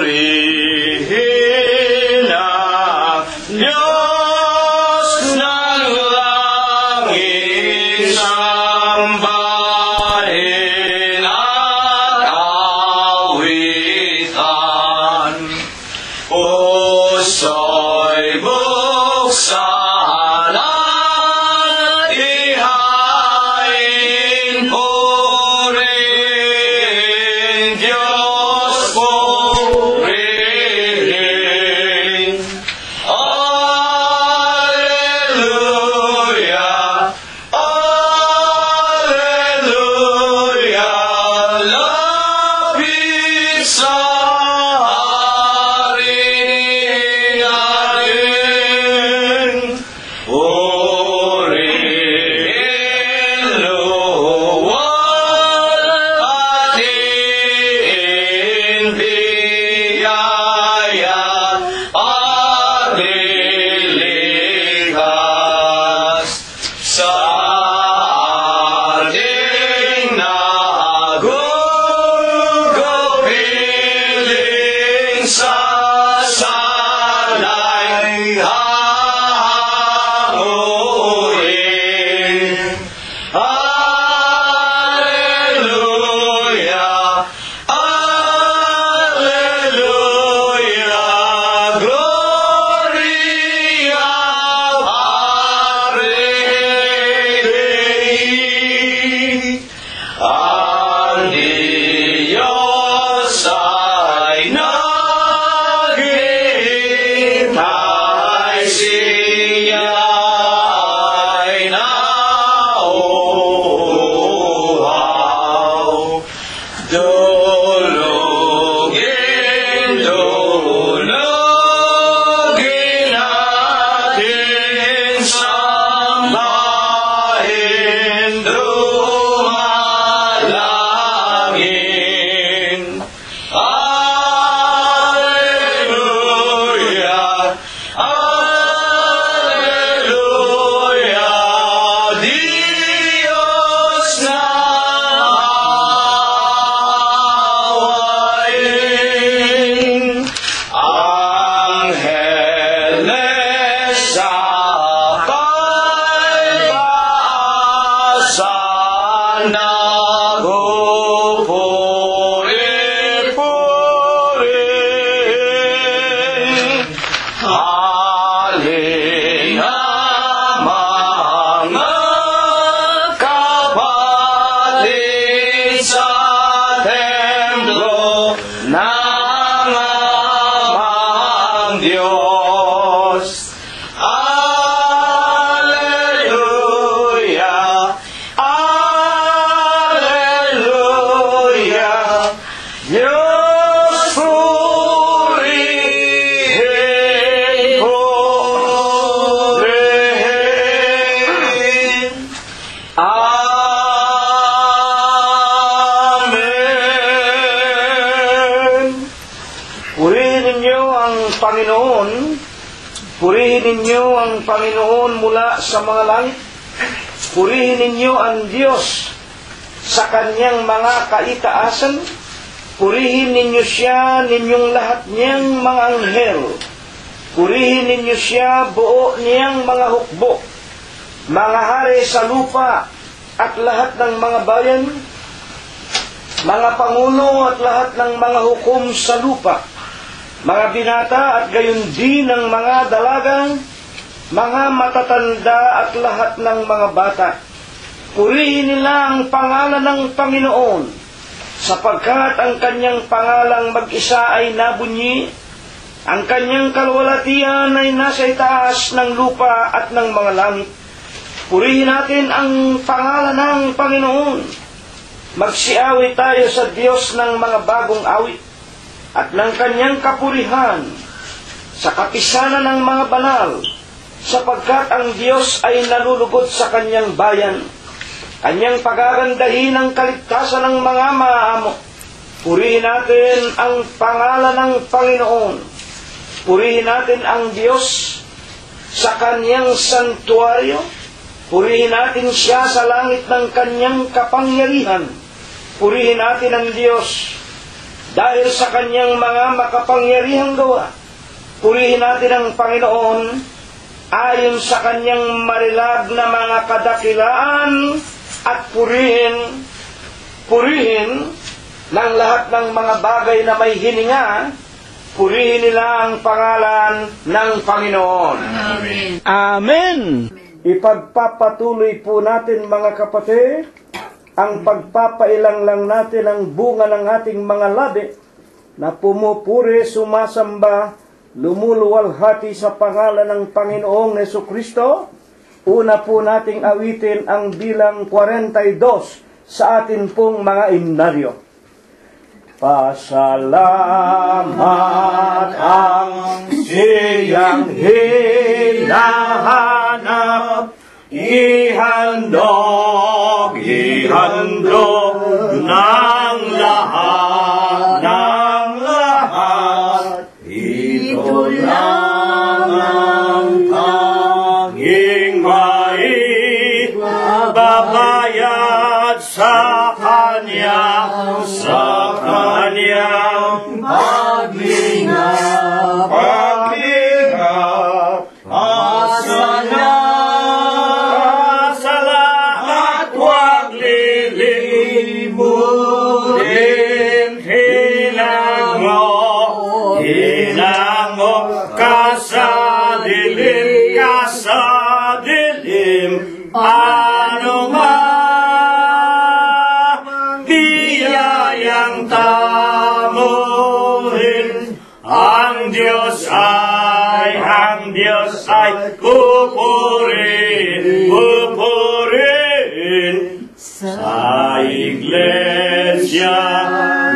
Purihin ang Diyos ng langit, sambahin at awitan. Puso'y buksan at ihain, purihin Diyos, purihin. Alleluia, alleluia, lapit sa hari natin. Purihin luwal at biyaya at liligtas sa ating nagugupiling sa sanay hahamuin. Alleluia, alleluia, gloria Patri Dei. Ang Diyos ay naghihintay, siya ay nauuhaw. Dulugin, dulugin natin, sambahin, dumalangin. Alleluia, alleluia, Diyos na awayin. Angeles sa pag-asa nagpupuri-puri. Halina mga kapatid sa templo ng amang Diyos. Alleluia, alleluia, Diyos purihin, purihin. Amen. Purihin ninyo ang Panginoon. Purihin ninyo ang Panginoon mula sa mga langit. Purihin ninyo ang Diyos sa kanyang mga kaitaasan. Purihin ninyo siya, ninyong lahat niyang mga anghel. Purihin ninyo siya, buo niyang mga hukbo, mga hari sa lupa at lahat ng mga bayan, mga pangulo at lahat ng mga hukom sa lupa, mga binata at gayon din ng mga dalagang, mga matatanda at lahat ng mga bata. Purihin nila ang pangalan ng Panginoon, sapagkat ang kanyang pangalang mag-isa ay nabunyi, ang kanyang kalwalatian ay nasa itaas ng lupa at ng mga langit. Purihin natin ang pangalan ng Panginoon. Magsiawit tayo sa Diyos ng mga bagong awit at ng kanyang kapurihan sa kapisanan ng mga banal, sapagkat ang Diyos ay nalulugod sa kanyang bayan. Kanyang pagagandahin ang kaligtasan ng mga maamo. Purihin natin ang pangalan ng Panginoon. Purihin natin ang Diyos sa kanyang santuaryo. Purihin natin siya sa langit ng kanyang kapangyarihan. Purihin natin ang Diyos dahil sa kanyang mga makapangyarihang gawa. Purihin natin ang Panginoon ayon sa kanyang marilag na mga kadakilaan at purihin ng lahat ng mga bagay na may hininga. Purihin nila ang pangalan ng Panginoon. Amen. Amen. Ipagpapatuloy po natin, mga kapatid, ang pagpapailang lang natin ang bunga ng ating mga labi na pumupuri, sumasamba, lumuluwalhati sa pangalan ng Panginoong Jesucristo. Una po nating awitin ang bilang 42 sa atin pong mga himnaryo. Pasalamat ang siyang hinahanap, ihandog ng lahat, ito lang ang tanging maibabayad sa kanyang paglingap, salamat wag lilimutin, hinango ka sa dilim, ano man biyayang tamuhin, ang Diyos ay pupurihin sa iglesia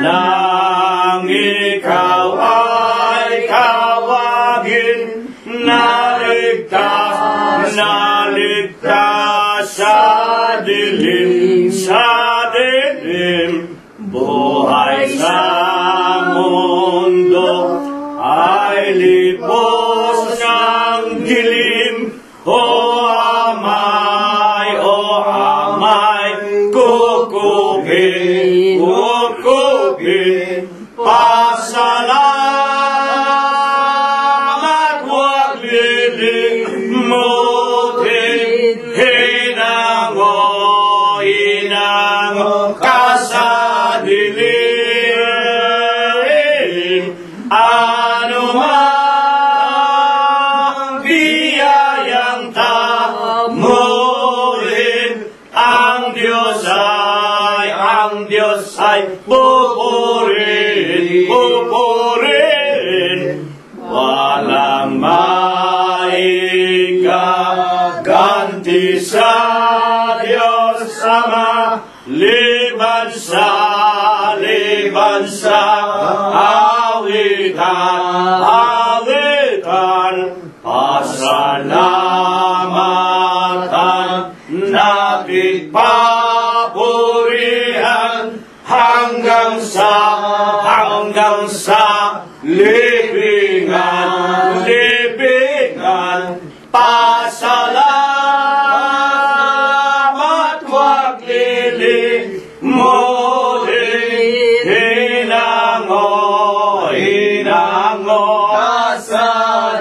nang ikaw ay tawagin, naligtas sa dilim, buhay sa mundo ay lipos ng dilim. O amay, kukupin, pasalamat wag lilimutin, hinango ka sa dilim, ano man biyayang tamuhin, ang Diyos ay pupurihin, walang maigaganti sa Diyos Ama, liban sa awitan, pasalamatan natin papurihan hanggang sa libingan, pasalamat wag lilimutin, hinango ka sa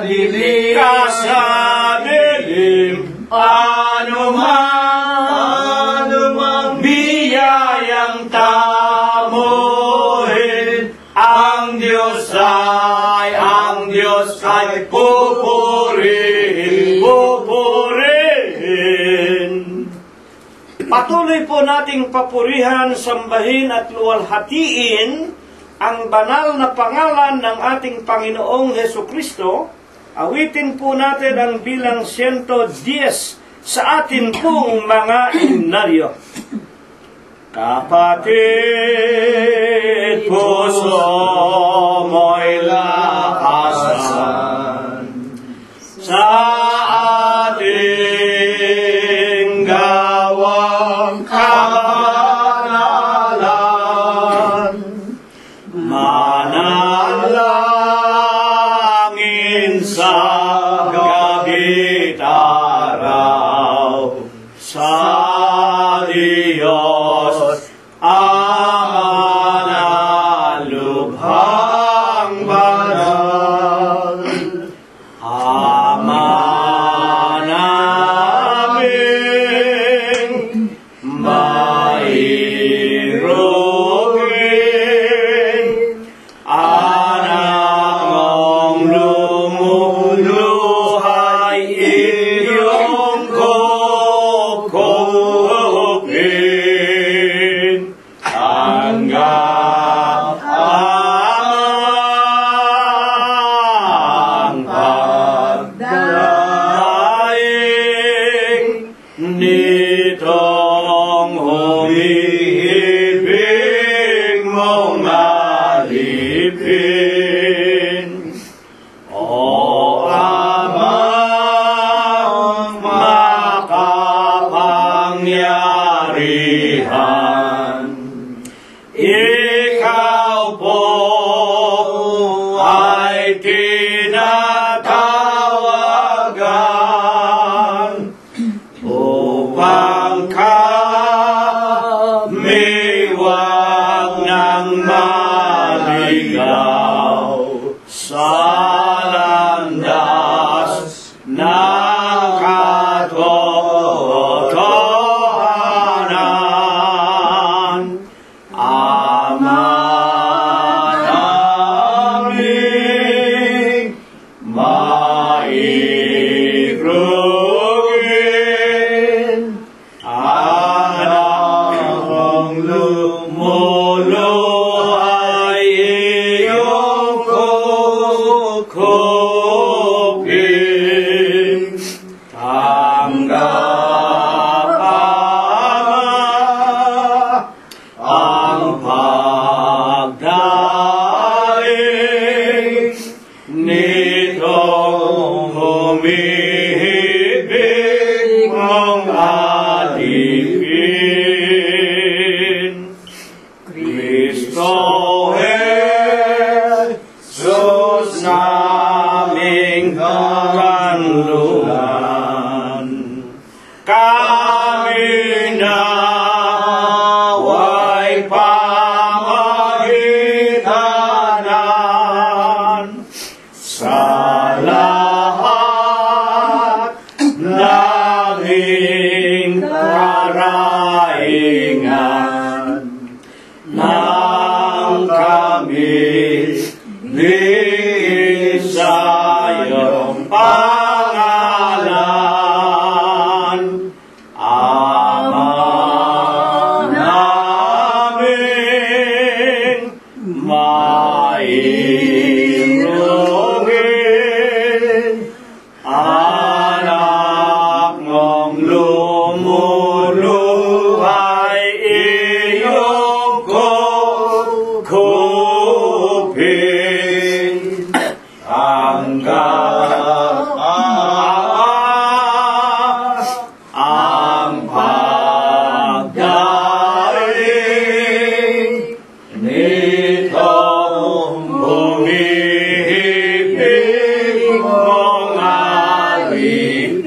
dilim, ano man biyayang tamuhin, ang Diyos ay pupurihin. Patuloy po nating papurihan, sambahin at luwalhatiin ang banal na pangalan ng ating Panginoong Jesucristo. Awitin po natin ang bilang 110 sa atin pong mga himnaryo. Kapatid, puso mo'y lakasan sa ating gawang kabanalan, manalangin sa gabi't araw, sa Diyos Ama na lubha. alipin. O Amang makapangyarihan, Ikaw po ay tinatawagan upang kami wag nang maligaw sa landas ng katotohanan. Ama naming mairugin, anak mong lumuluhay iyong kukupin. Tanggap, Ama, ang pagdaing nitong humihibig mong alipin. Kristo Jesus naming kanlungan, kami naway pamagitanan sa lahat naming karaingan, nang kami sa iyong pangalan. Ama namin mairugin, anak mong lumuluhay iyong kukupin. Tanggap, ang pagdaing nitong humihibig mong alipin.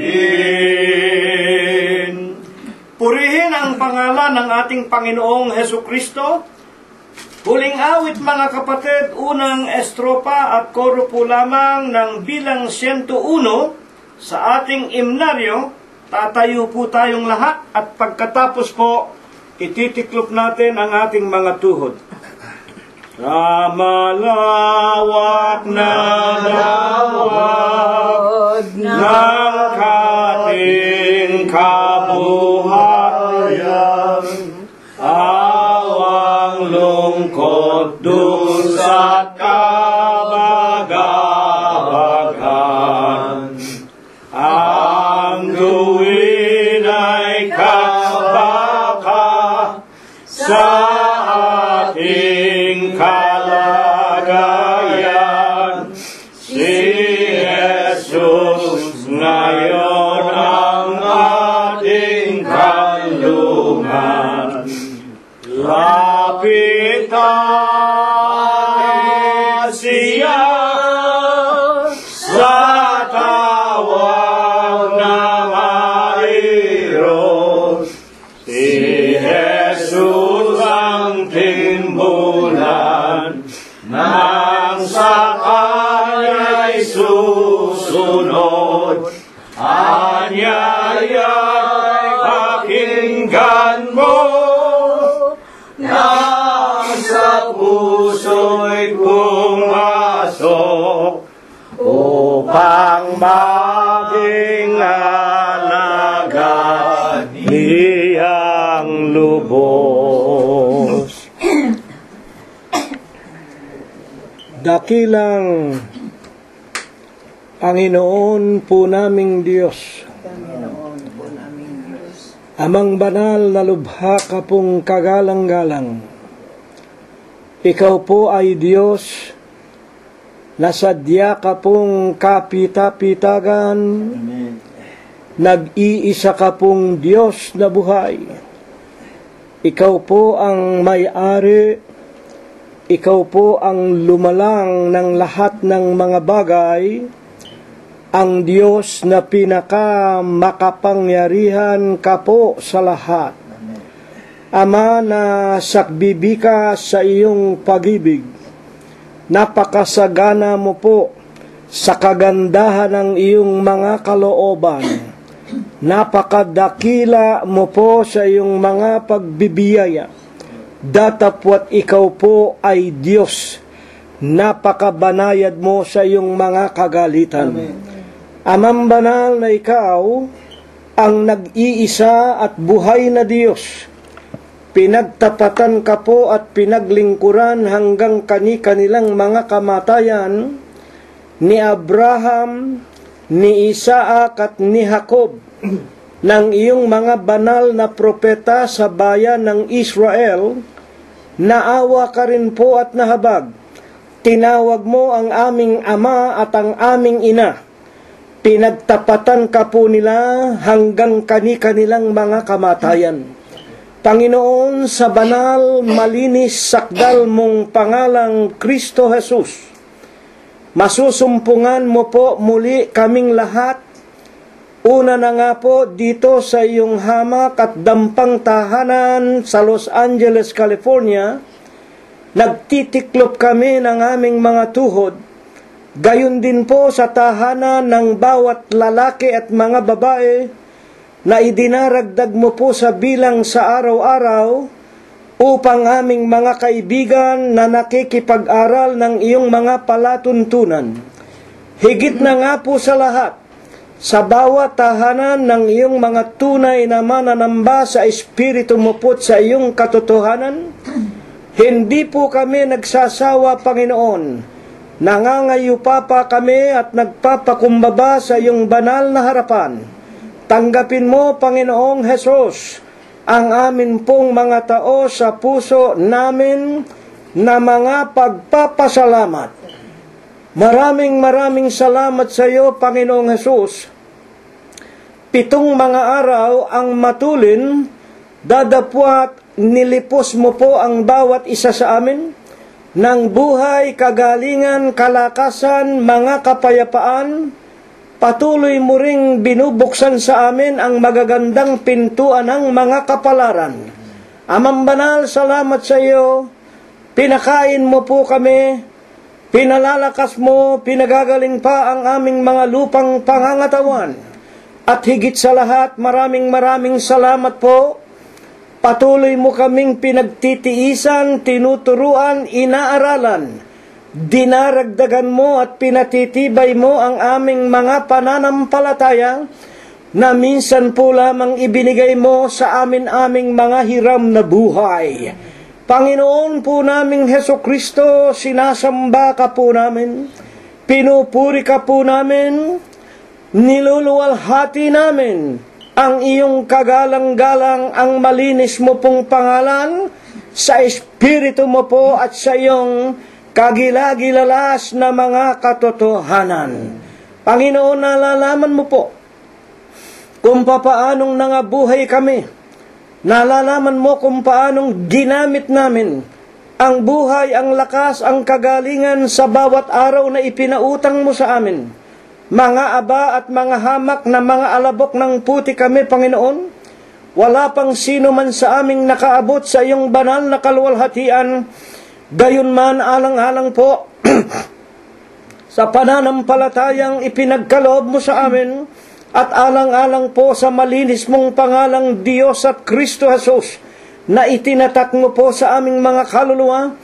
Purihin ang pangalan ng ating Panginoong Hesukristo. Huling awit, mga kapatid, unang estropa at koro po lamang ng bilang 101 sa ating imnaryo. Tatayo po tayong lahat at pagkatapos po, ititiklop natin ang ating mga tuhod. Sa malawak na lawag ng kating kabuhayan, awang lungkot, dusa at kabagabagan, ang gawin ay kabaka sa ating kalagayan. Si Jesus ngayon ang ating kanlungan. Lapit tayo siya sa tawag na mayroon. Si Jesus ang timbulan, nang sa kanya'y susunod. Anyaya'y pakinggan mo, nang sa puso'y pumasok, upang maging alagad niyang lubos. Dakilang Panginoon po naming Diyos, Amang banal na lubha ka pong kagalang-galang, Ikaw po ay Diyos na sadya ka pong kapita-pitagan. Amen. Nag-iisa ka pong Diyos na buhay. Ikaw po ang may-ari. Ikaw po ang lumalang ng lahat ng mga bagay. Ang Diyos na pinaka-makapangyarihan ka po sa lahat. Ama, na sakbibi ka sa iyong pag-ibig. Napakasagana mo po sa kagandahan ng iyong mga kalooban. Napakadakila mo po sa iyong mga pagbibiyaya. Datapwat ikaw po ay Diyos. Napakabanayad mo sa iyong mga kagalitan. Amang banal na ikaw ang nag-iisa at buhay na Diyos. Pinagtapatan ka po at pinaglingkuran hanggang kani-kanilang mga kamatayan ni Abraham, ni Isaac at ni Jacob ng iyong mga banal na propeta sa bayan ng Israel. Naawa ka rin po at nahabag. Tinawag mo ang aming ama at ang aming ina. Pinagtapatan ka po nila hanggang kani-kanilang mga kamatayan. Panginoon, sa banal, malinis, sakdal mong pangalang Kristo Jesus, masusumpungan mo po muli kaming lahat. Una na nga po dito sa iyong hamak at dampang tahanan sa Los Angeles, California, nagtitiklop kami ng aming mga tuhod. Gayon din po sa tahanan ng bawat lalaki at mga babae na idinaragdag mo po sa bilang sa araw-araw upang aming mga kaibigan na nakikipag-aral ng iyong mga palatuntunan. Higit na nga po sa lahat, sa bawat tahanan ng iyong mga tunay na mananamba sa Espiritu mo po sa iyong katotohanan, hindi po kami nagsasawa, Panginoon. Nangangayupa pa kami at nagpapakumbaba sa iyong banal na harapan. Tanggapin mo, Panginoong Hesus, ang amin pong mga tao sa puso namin na mga pagpapasalamat. Maraming salamat sa iyo, Panginoong Hesus. 7 mga araw ang matulin, dadapwat nilipos mo po ang bawat isa sa amin ng buhay, kagalingan, kalakasan, mga kapayapaan. Patuloy mo ring binubuksan sa amin ang magagandang pintuan ng mga kapalaran. Amang banal, salamat sa iyo. Pinakain mo po kami, pinalalakas mo, pinagagaling pa ang aming mga lupang pangangatawan. At higit sa lahat, maraming salamat po. Patuloy mo kaming pinagtitiisan, tinuturuan, inaaralan. Dinaragdagan mo at pinatitibay mo ang aming mga pananampalataya na minsan po lamang ibinigay mo sa aming mga hiram na buhay. Panginoon po naming Hesukristo, sinasamba ka po namin, pinupuri ka po namin, niluluwalhati namin ang iyong kagalang-galang, ang malinis mo pong pangalan sa Espiritu mo po at sa iyong kagilagilalas na mga katotohanan. Panginoon, nalalaman mo po kung papaanong nangabuhay kami. Nalalaman mo kung paanong ginamit namin ang buhay, ang lakas, ang kagalingan sa bawat araw na ipinautang mo sa amin. Mga aba at mga hamak na mga alabok ng puti kami, Panginoon. Wala pang sino man sa aming nakaabot sa iyong banal na kaluwalhatian. Gayon man, alang-alang po sa pananampalatayang ipinagkaloob mo sa amin at alang-alang po sa malinis mong pangalang Diyos at Kristo Jesus na itinatak mo po sa aming mga kaluluwa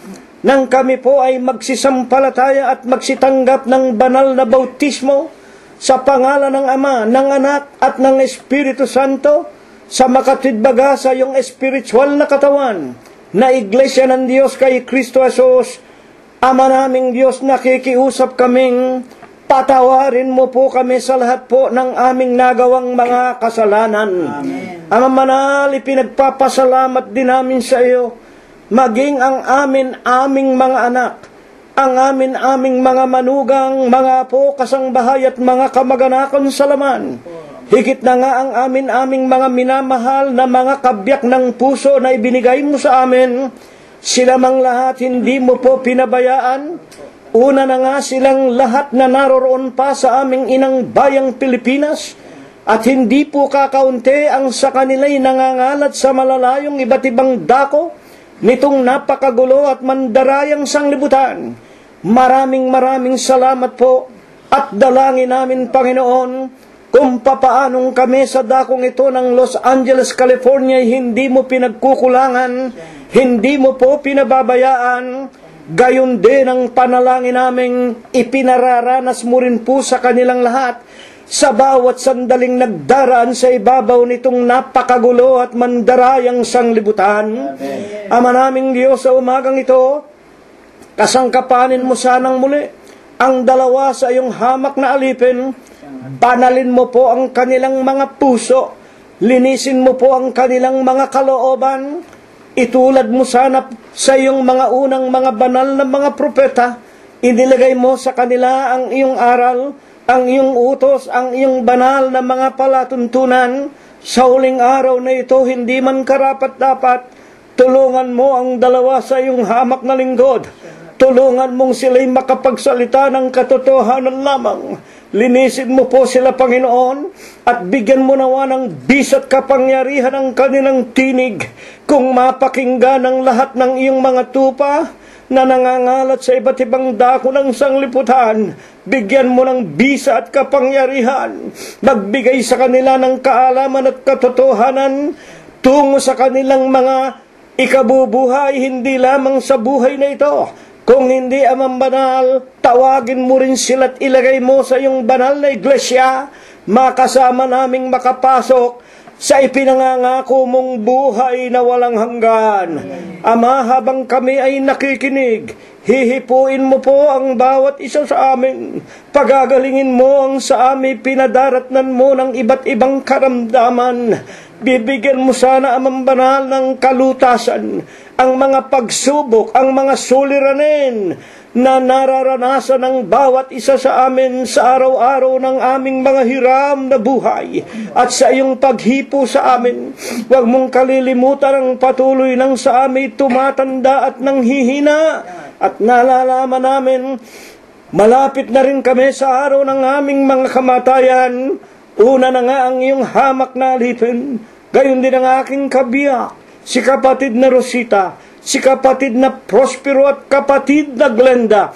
nang kami po ay magsisampalataya at magsitanggap ng banal na bautismo sa pangalan ng Ama, ng Anak at ng Espiritu Santo sa makatwidbaga sa iyong espiritual na katawan na Iglesia ng Diyos kay Kristo Jesus. Ama naming Diyos, nakikiusap kaming patawarin mo po kami sa lahat po ng aming nagawang mga kasalanan. Amen. Ama manal, ipinagpapasalamat din namin sa iyo maging ang aming mga anak, ang aming mga manugang, mga apo, kasangbahay at mga kamag-anakan sa laman. Higit na nga ang aming mga minamahal na mga kabyak ng puso na ibinigay mo sa amin. Sila mang lahat hindi mo po pinabayaan. Una na nga silang lahat na naroroon pa sa aming inang bayang Pilipinas. At hindi po kakaunti ang sa kanila'y nangangalat sa malalayong iba't ibang dako nitong napakagulo at mandarayang sanglibutan. Maraming salamat po at dalangin namin, Panginoon, kung papaanong kami sa dakong ito ng Los Angeles, California, hindi mo pinagkukulangan, hindi mo po pinababayaan. Gayon din ang panalangin naming ipinararanas mo rin po sa kanilang lahat sa bawat sandaling nagdaraan sa ibabaw nitong napakagulo at mandarayang sanglibutan. Amen. Ama naming Diyos, sa umagang ito, kasangkapanin mo sanang muli ang dalawa sa iyong hamak na alipin. Banalin mo po ang kanilang mga puso, linisin mo po ang kanilang mga kalooban. Itulad mo sana sa iyong mga unang mga banal na mga propeta. Inilagay mo sa kanila ang iyong aral, ang iyong utos, ang iyong banal na mga palatuntunan. Sa huling araw na ito, hindi man karapat-dapat, tulungan mo ang dalawa sa iyong hamak na lingkod. Tulungan mong sila'y makapagsalita ng katotohanan lamang. Linisin mo po sila, Panginoon, at bigyan mo nawa ng bisat kapangyarihan ang kanilang tinig kung mapakinggan ang lahat ng iyong mga tupa na nangangalat sa iba't ibang dako ng sanglibutan. Bigyan mo ng bisa at kapangyarihan. Magbigay sa kanila ng kaalaman at katotohanan tungo sa kanilang mga ikabubuhay, hindi lamang sa buhay na ito. Kung hindi, Amang Banal, tawagin mo rin sila at ilagay mo sa iyong banal na iglesia, makasama naming makapasok sa ipinangangako mong buhay na walang hanggan. Ama, habang kami ay nakikinig, hihipuin mo po ang bawat isa sa amin. Pagagalingin mo ang sa amin pinadaratnan mo ng iba't ibang karamdaman. Bibigyan mo sana, Amang Banal, ng kalutasan ang mga pagsubok, ang mga suliranin na nararanasan ng bawat isa sa amin sa araw-araw ng aming mga hiram na buhay. At sa iyong paghipo sa amin, huwag mong kalilimutan ang patuloy ng sa amin tumatanda at nanghihina. At nalalaman namin, malapit na rin kami sa araw ng aming mga kamatayan. Una na nga ang iyong hamak na alipin, gayon din ang aking kabiyak, si kapatid na Rosita, si kapatid na Prospero at kapatid na Glenda,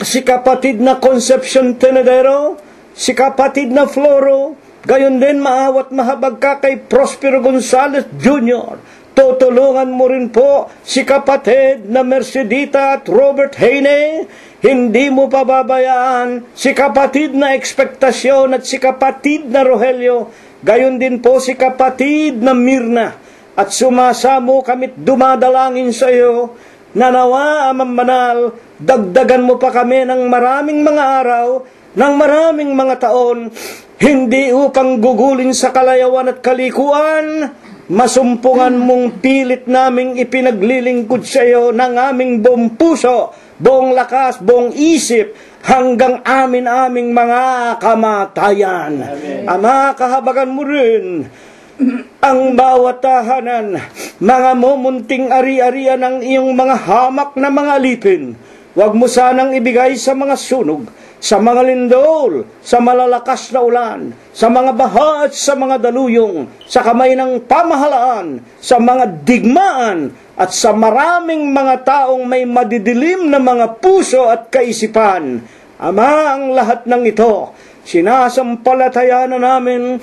si kapatid na Concepcion Tenedero, si kapatid na Floro, gayon din maawat mahabag ka kay Prospero Gonzales Jr. Tutulungan mo rin po si kapatid na Mercedita at Robert Heine. Hindi mo pababayaan si kapatid na Ekspektasyon at si kapatid na Rogelio. Gayon din po si kapatid na Mirna. At sumasamo kami't dumadalangin sa iyo na nawa, Amang Banal, dagdagan mo pa kami ng maraming mga araw, ng maraming mga taon, hindi upang gugulin sa kalayawan at kalikuan, masumpungan mong pilit naming ipinaglilingkod sa iyo ng aming buong puso, buong lakas, buong isip, hanggang aming mga kamatayan. Amen. Ama, kahabagan mo rin ang bawat tahanan, mga mumunting ari-arian ng iyong mga hamak na mga alipin. Huwag mo sanang ibigay sa mga sunog, sa mga lindol, sa malalakas na ulan, sa mga baha at sa mga daluyong, sa kamay ng pamahalaan, sa mga digmaan, at sa maraming mga taong may madidilim na mga puso at kaisipan. Ama, ang lahat ng ito, sinasampalataya na namin.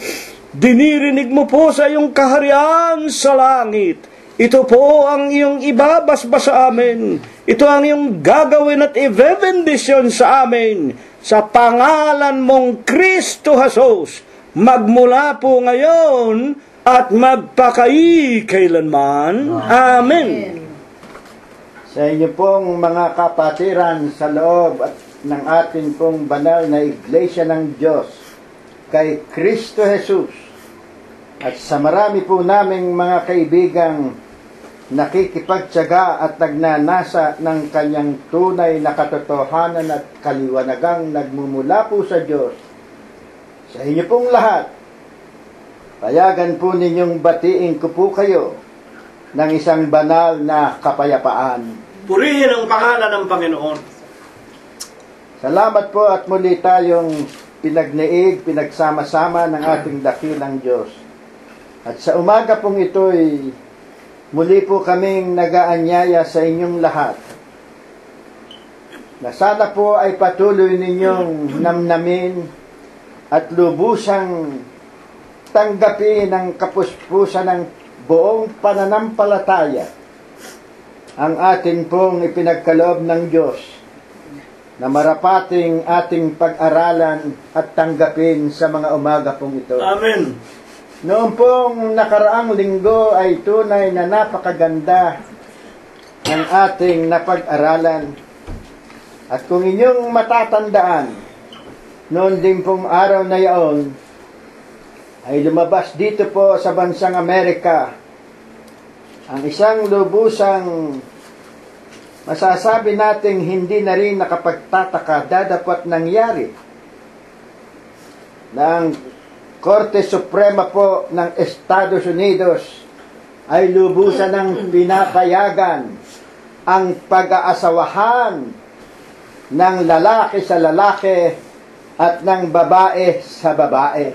Dinirinig mo po sa iyong kaharian sa langit. Ito po ang iyong ibabasbas sa amin. Ito ang iyong gagawin at i-bendisyon sa amin. Sa pangalan mong Kristo Jesus, magmula po ngayon at magpakailanman. Amen. Sa inyo pong mga kapatiran sa loob at ng ating pong banal na Iglesia ng Diyos, kay Kristo Jesus, at sa marami po naming mga kaibigang nakikipagtyaga at nagnanasa ng kanyang tunay na katotohanan at kaliwanagang nagmumula po sa Diyos. Sa inyo pong lahat, payagan po ninyong batiin ko po kayo ng isang banal na kapayapaan. Purihin ang pangalan ng Panginoon. Salamat po at muli tayong pinagniig, pinagsama-sama ng ating dakilang Diyos. At sa umaga pong ito'y muli po kaming nag-aanyaya sa inyong lahat na sana po ay patuloy ninyong namnamin at lubusang tanggapin ang kapuspusan ng buong pananampalataya ang atin pong ipinagkaloob ng Diyos na marapating ating pag-aralan at tanggapin sa mga umaga pong ito. Amen. Noong pong nakaraang linggo ay tunay na napakaganda ng ating napag-aralan. At kung inyong matatandaan, noon din pong araw na yaon, ay lumabas dito po sa bansang Amerika ang isang lubusang masasabi nating hindi na rin nakapagtataka dadapat nangyari ng Korte Suprema po ng Estados Unidos ay lubusan ng pinapayagan ang pag-aasawahan ng lalaki sa lalaki at ng babae sa babae.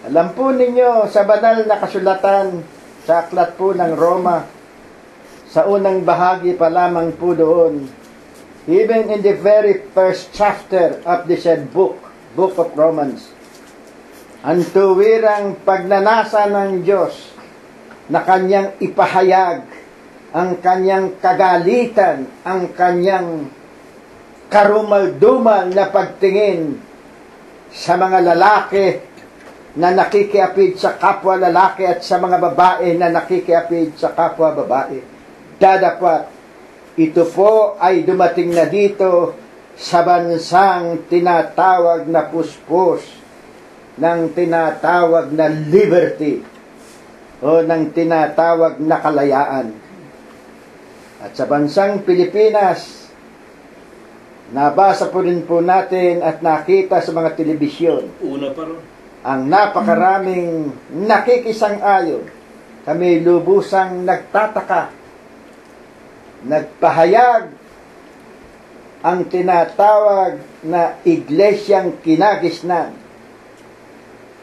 Alam po ninyo, sa banal na kasulatan, sa aklat po ng Roma, sa unang bahagi pa lamang po doon, even in the very first chapter of the said book of Romans, ang tuwirang pagnanasa ng Diyos na kanyang ipahayag, ang kanyang kagalitan, ang kanyang karumal-dumal na pagtingin sa mga lalaki na nakikiapid sa kapwa lalaki at sa mga babae na nakikiapid sa kapwa babae. Dadapat ito po ay dumating na dito sa bansang tinatawag na puspos ng tinatawag na liberty o ng tinatawag na kalayaan. At sa bansang Pilipinas, nabasa po rin po natin at nakita sa mga telebisyon Una pa rin. ang napakaraming nakikisang-ayon. Kami lubusang nagtataka, nagpahayag ang tinatawag na Iglesyang Kinagisnan.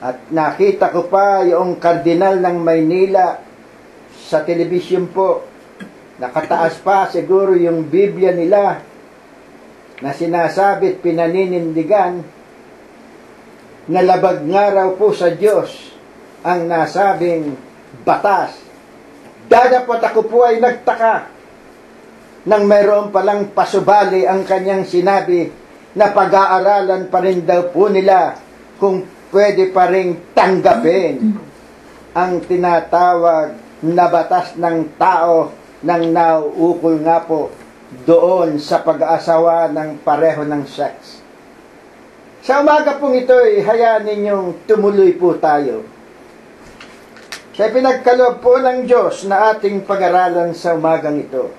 At nakita ko pa yung kardinal ng Maynila sa telebisyon po. Nakataas pa siguro yung Biblia nila na sinasabi at pinaninindigan na labag nga raw po sa Diyos ang nasabing batas. Dadapot ako po ay nagtaka nang mayroon palang pasubali ang kanyang sinabi na pag-aaralan pa rin daw po nila kung pwede pa rin tanggapin ang tinatawag na batas ng tao nang nauukol nga po doon sa pag-aasawa ng pareho ng sex. Sa umaga pong ito, hayaan ninyong tumuloy po tayo sa pinagkaloob po ng Diyos na ating pag-aralan sa umagang ito.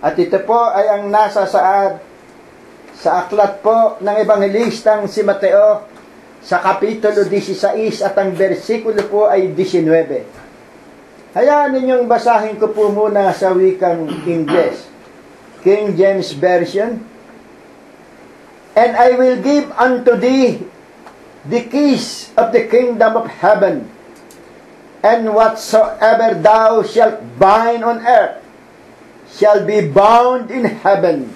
At ito po ay ang nasa saad sa aklat po ng Ebanghelistang si Mateo sa Kapitulo 16 at ang bersikulo po ay 19. Hayaan ninyong basahin ko po muna sa wikang Ingles, King James Version. And I will give unto thee the keys of the kingdom of heaven, and whatsoever thou shalt bind on earth shall be bound in heaven,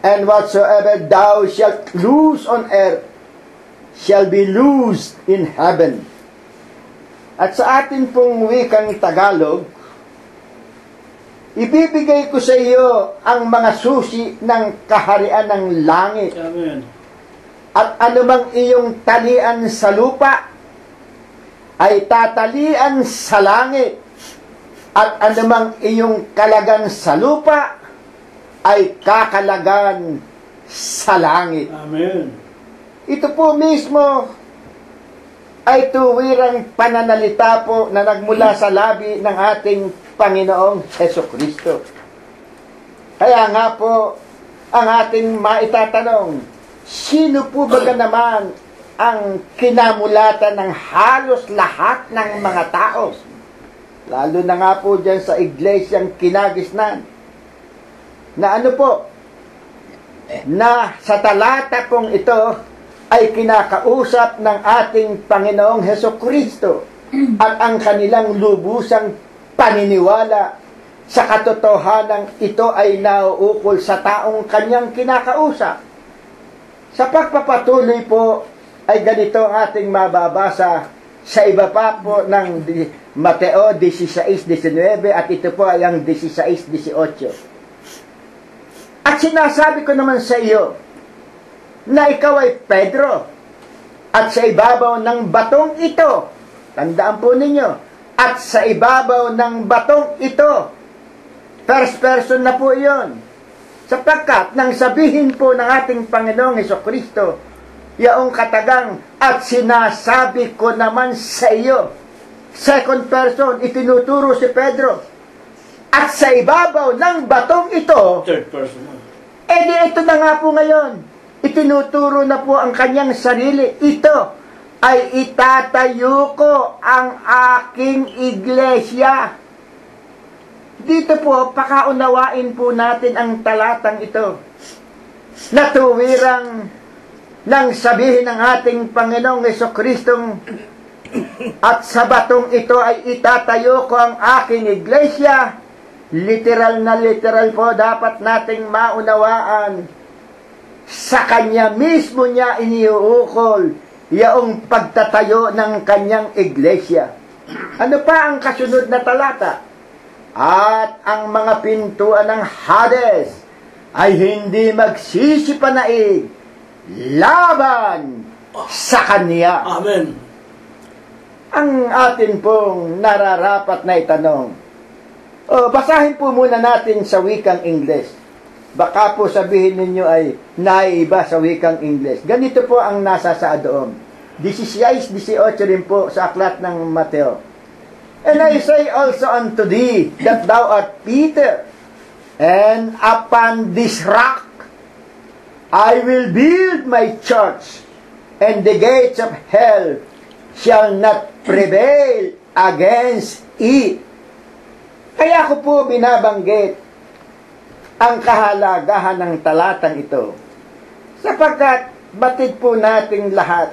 and whatsoever thou shalt loose on earth shall be loosed in heaven. At sa atin pong wikang Tagalog, ibibigay ko sa iyo ang mga susi ng kaharian ng langit. Amen. At anumang iyong talian sa lupa ay tatalian sa langit. At anumang iyong kalagan sa lupa ay kakalagan sa langit. Amen. Ito po mismo ay tuwirang pananalita po na nagmula sa labi ng ating Panginoong Hesukristo. Kaya nga po, ang ating maitatanong, sino po ba naman ang kinamulatan ng halos lahat ng mga tao? Lalo na nga po dyan sa iglesyang kinagisnan. Na ano po, na sa talata kong ito ay kinakausap ng ating Panginoong Hesukristo at ang kanilang lubusang paniniwala sa katotohanan ito ay nauukol sa taong kanyang kinakausap. Sa pagpapatuloy po ay ganito ang ating mababasa sa iba pa po ng Mateo 16:19 at ito po ay ang 16:18. At sinasabi ko naman sa iyo na ikaw ay Pedro at sa ibabaw ng batong ito, tandaan po ninyo, at sa ibabaw ng batong ito, first person na po iyon, sapagkat nang sabihin po ng ating Panginoong Hesukristo, yaong katagang, at sinasabi ko naman sa iyo, second person, itinuturo si Pedro, at sa ibabaw ng batong ito, Third person. di ito na nga po ngayon, itinuturo na po ang kanyang sarili, ito ay itatayo ko ang aking iglesia. Dito po, pakaunawain po natin ang talatang ito. Natuwirang nang sabihin ng ating Panginoong Jesucristong, at sa batong ito ay itatayo ko ang aking iglesia. Literal na literal po dapat nating maunawaan. Sa kanya mismo niya iniuukol yaong pagtatayo ng kanyang iglesia. Ano pa ang kasunod na talata? At ang mga pintuan ng Hades ay hindi magsisipanaig laban sa kanya. Amen. Ang atin pong nararapat na itanong, basahin po muna natin sa wikang Ingles. Baka po sabihin ninyo ay naiiba sa wikang Ingles. Ganito po ang nasa sa doon. 16:18 rin po sa aklat ng Mateo. And I say also unto thee that thou art Peter, and upon this rock I will build my church, and the gates of hell shall not prevail against it. Kaya ko po binabanggit ang kahalagahan ng talatang ito, sapagkat batid po nating lahat,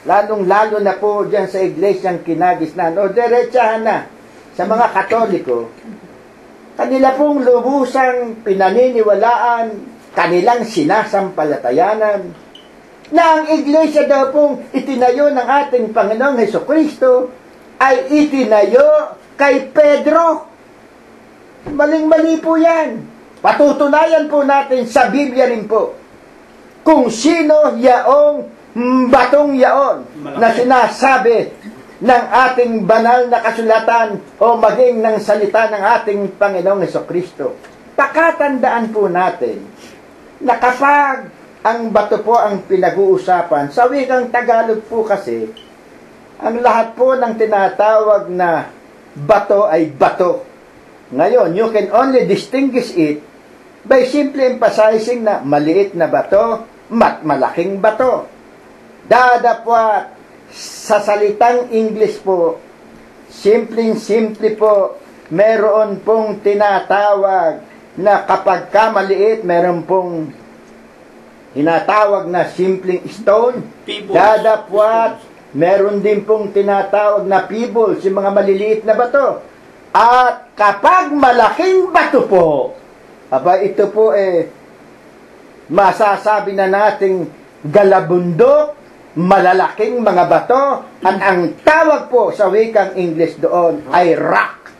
lalong-lalo na po dyan sa iglesyang kinagisnan, o diretsahan na sa mga Katoliko, kanila pong lubusang pinaniniwalaan, kanilang sinasampalatayanan, na ang iglesia daw pong itinayo ng ating Panginoong Hesukristo ay itinayo kay Pedro. Maling-mali po yan. Patutunayan po natin sa Biblia rin po kung sino yaong batong yaon na sinasabi ng ating banal na kasulatan o maging ng salita ng ating Panginoong Hesukristo. Pakatandaan po natin na kapag ang bato po ang pinag-uusapan, sa wikang Tagalog po kasi, ang lahat po ng tinatawag na bato ay bato. Ngayon, you can only distinguish it by simply emphasizing na maliit na bato, malaking bato. Dadapwat sa salitang English po, simpleng-simple po, meron pong tinatawag na kapag ka maliit, meron pong tinatawag na simpleng stone. Dadapwat, meron din pong tinatawag na pebbles, yung mga maliliit na bato. At kapag malaking bato po, ito po masasabi na nating galabundok, malalaking mga bato, at ang tawag po sa wikang English doon ay rock.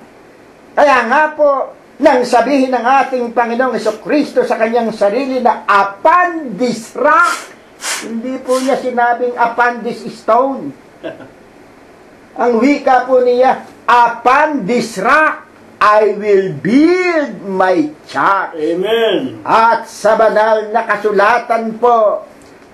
Kaya nga po, nang sabihin ng ating Panginoong Jesucristo sa kanyang sarili na upon this rock, hindi po niya sinabing upon this stone. Ang wika po niya, upon this rock, I will build my church. Amen. At sa banal na kasulatan po,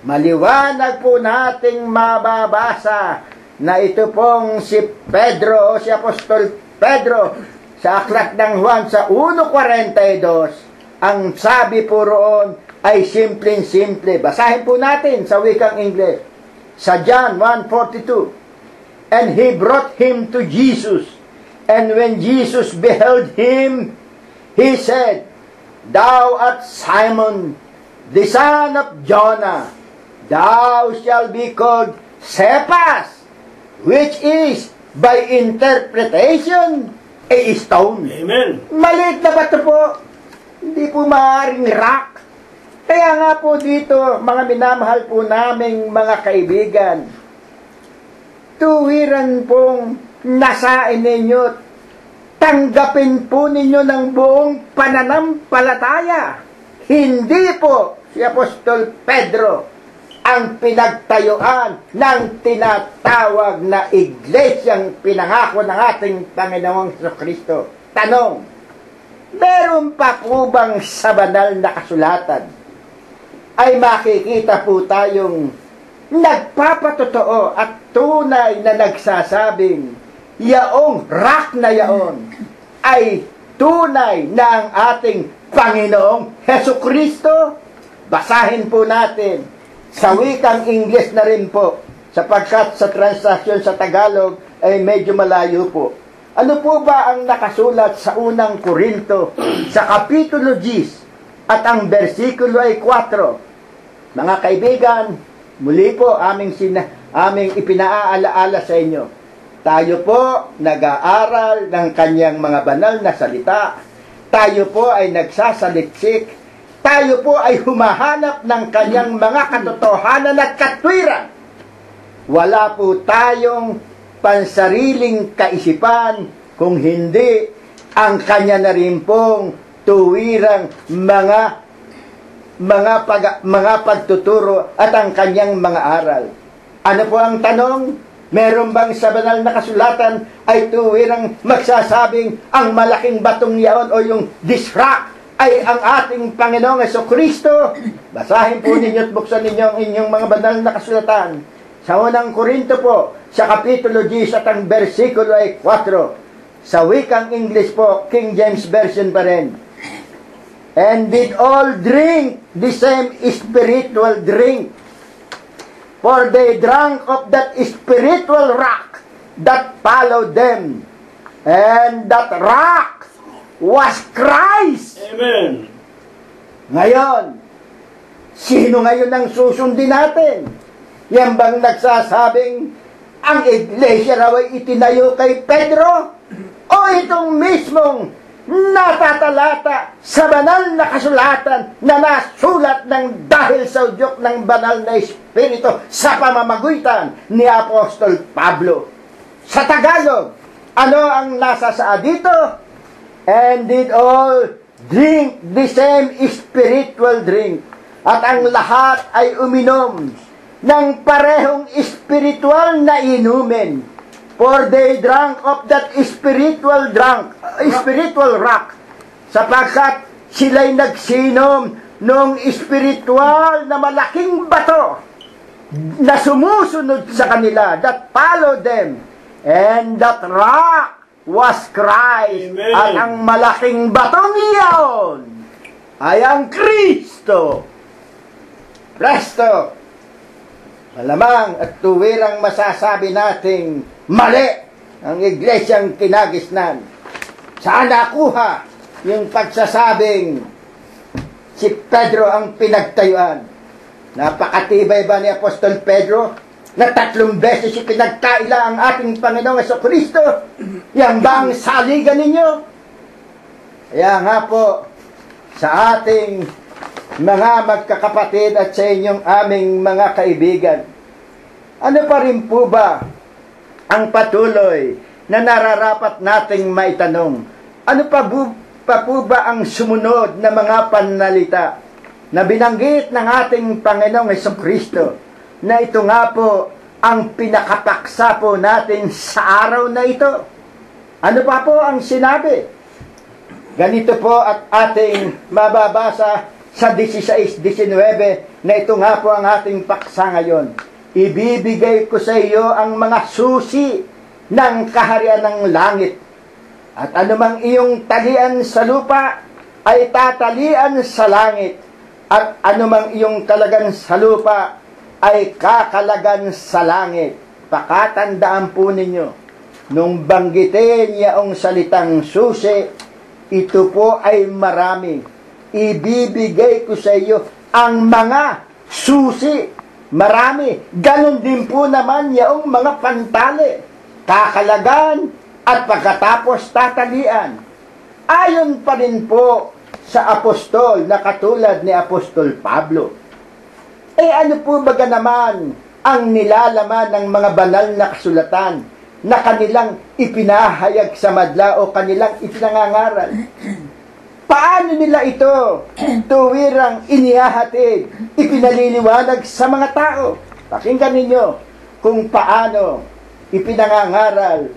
maliwanag po nating mababasa na ito pong si Pedro o si Apostol Pedro sa aklat ng Juan sa 1:42, ang sabi po roon ay simpleng-simple. Basahin po natin sa wikang English. Sa John 1:42. And he brought him to Jesus. And when Jesus beheld him, he said, Thou art Simon, the son of Jonah. Thou shalt be called Cephas, which is, by interpretation, a stone. Amen. Maliit na bato po. Hindi po maaaring rock. Kaya nga po dito, mga minamahal po naming mga kaibigan, tuwiran pong nasain ninyo, tanggapin po ninyo ng buong pananampalataya. Hindi po si Apostol Pedro ang pinagtayuan ng tinatawag na iglesyang pinangako ng ating Panginoong Jesucristo. Tanong, meron pa po bang sa banal na kasulatan ay makikita po tayong nagpapatotoo at tunay na nagsasabing yaong rock na yaon ay tunay na ang ating Panginoong Jesucristo? Basahin po natin sa wikang English na rin po, sapagkat sa translation sa Tagalog ay medyo malayo po. Ano po ba ang nakasulat sa unang Korinto sa Kapitulo 10 at ang versikulo ay 4? Mga kaibigan, muli po aming ipinaaalaala sa inyo. Tayo po nag-aaral ng kanyang mga banal na salita. Tayo po ay nagsasaliksik. Tayo po ay humahanap ng kanyang mga katotohanan at katwiran. Wala po tayong pansariling kaisipan kung hindi ang kanya na rin pong tuwirang mga pagtuturo at ang kanyang mga aral. Ano po ang tanong? Meron bang sa banal na kasulatan ay tuwirang magsasabing ang malaking batong yaon o yung this rock ay ang ating Panginoong Jesucristo? Basahin po ninyo at buksan ninyo ang inyong mga banal na kasulatan. Sa unang Korinto po, sa Kapitulo 10 at ang versikulo ay 4. Sa wikang English po, King James Version pa rin. And did all drink the same spiritual drink, for they drank of that spiritual rock that followed them. And that rock was Christ. Amen. Ngayon, sino ngayon ang susundin natin? Yan bang nagsasabing ang iglesia raw ay itinayo kay Pedro? O itong mismong natatalata sa banal na kasulatan na nasulat ng dahil sa udyok ng banal na Espiritu sa pamamagitan ni Apostol Pablo? Sa Tagalog, ano ang nasa saa dito? And did all drink the same spiritual drink. At ang lahat ay uminom ng parehong spiritual na inumin. For they drank of that spiritual rock. Sapagkat sila'y nagsinom nung spiritual na malaking bato na sumusunod sa kanila, that followed them. And that rock was Christ. Amen. At ang malaking batong iyon ay ang Kristo. Presto! Malamang at tuwirang masasabi nating mali ang iglesyang kinagisnan. Saan nakuha yung pagsasabing si Pedro ang pinagtayuan? Napakatibay ba ni Apostol Pedro na 3 beses pinagkaila ang ating Panginoong Jesucristo? Yan ba ang saligan ninyo? Kaya nga po, sa ating mga magkakapatid at sa inyong aming mga kaibigan, ano pa rin po ba ang patuloy na nararapat nating maitanong? Ano pa po ba ang sumunod na mga panalita na binanggit ng ating Panginoong Jesucristo, na ito nga po ang pinakapaksa po natin sa araw na ito? Ano pa po ang sinabi? Ganito po at ating mababasa sa 16-19 na ito nga po ang ating paksa ngayon. Ibibigay ko sa iyo ang mga susi ng kaharian ng langit. At anumang iyong talian sa lupa ay tatalian sa langit. At anumang iyong kalagan sa lupa ay kakalagan sa langit. Pakatandaan po ninyo, nung banggitin yaong salitang susi, ito po ay marami. Ibibigay ko sa iyo ang mga susi. Marami. Ganon din po naman yaong mga pantali. Kakalagan at pagkatapos tatalian. Ayon pa rin po sa apostol na katulad ni Apostol Pablo. Ano po baga naman ang nilalaman ng mga banal na kasulatan na kanilang ipinahayag sa madla o kanilang ipinangangaral? Paano nila ito tuwirang inihahatid, ipinaliliwanag sa mga tao? Pakinggan ninyo kung paano ipinangangaral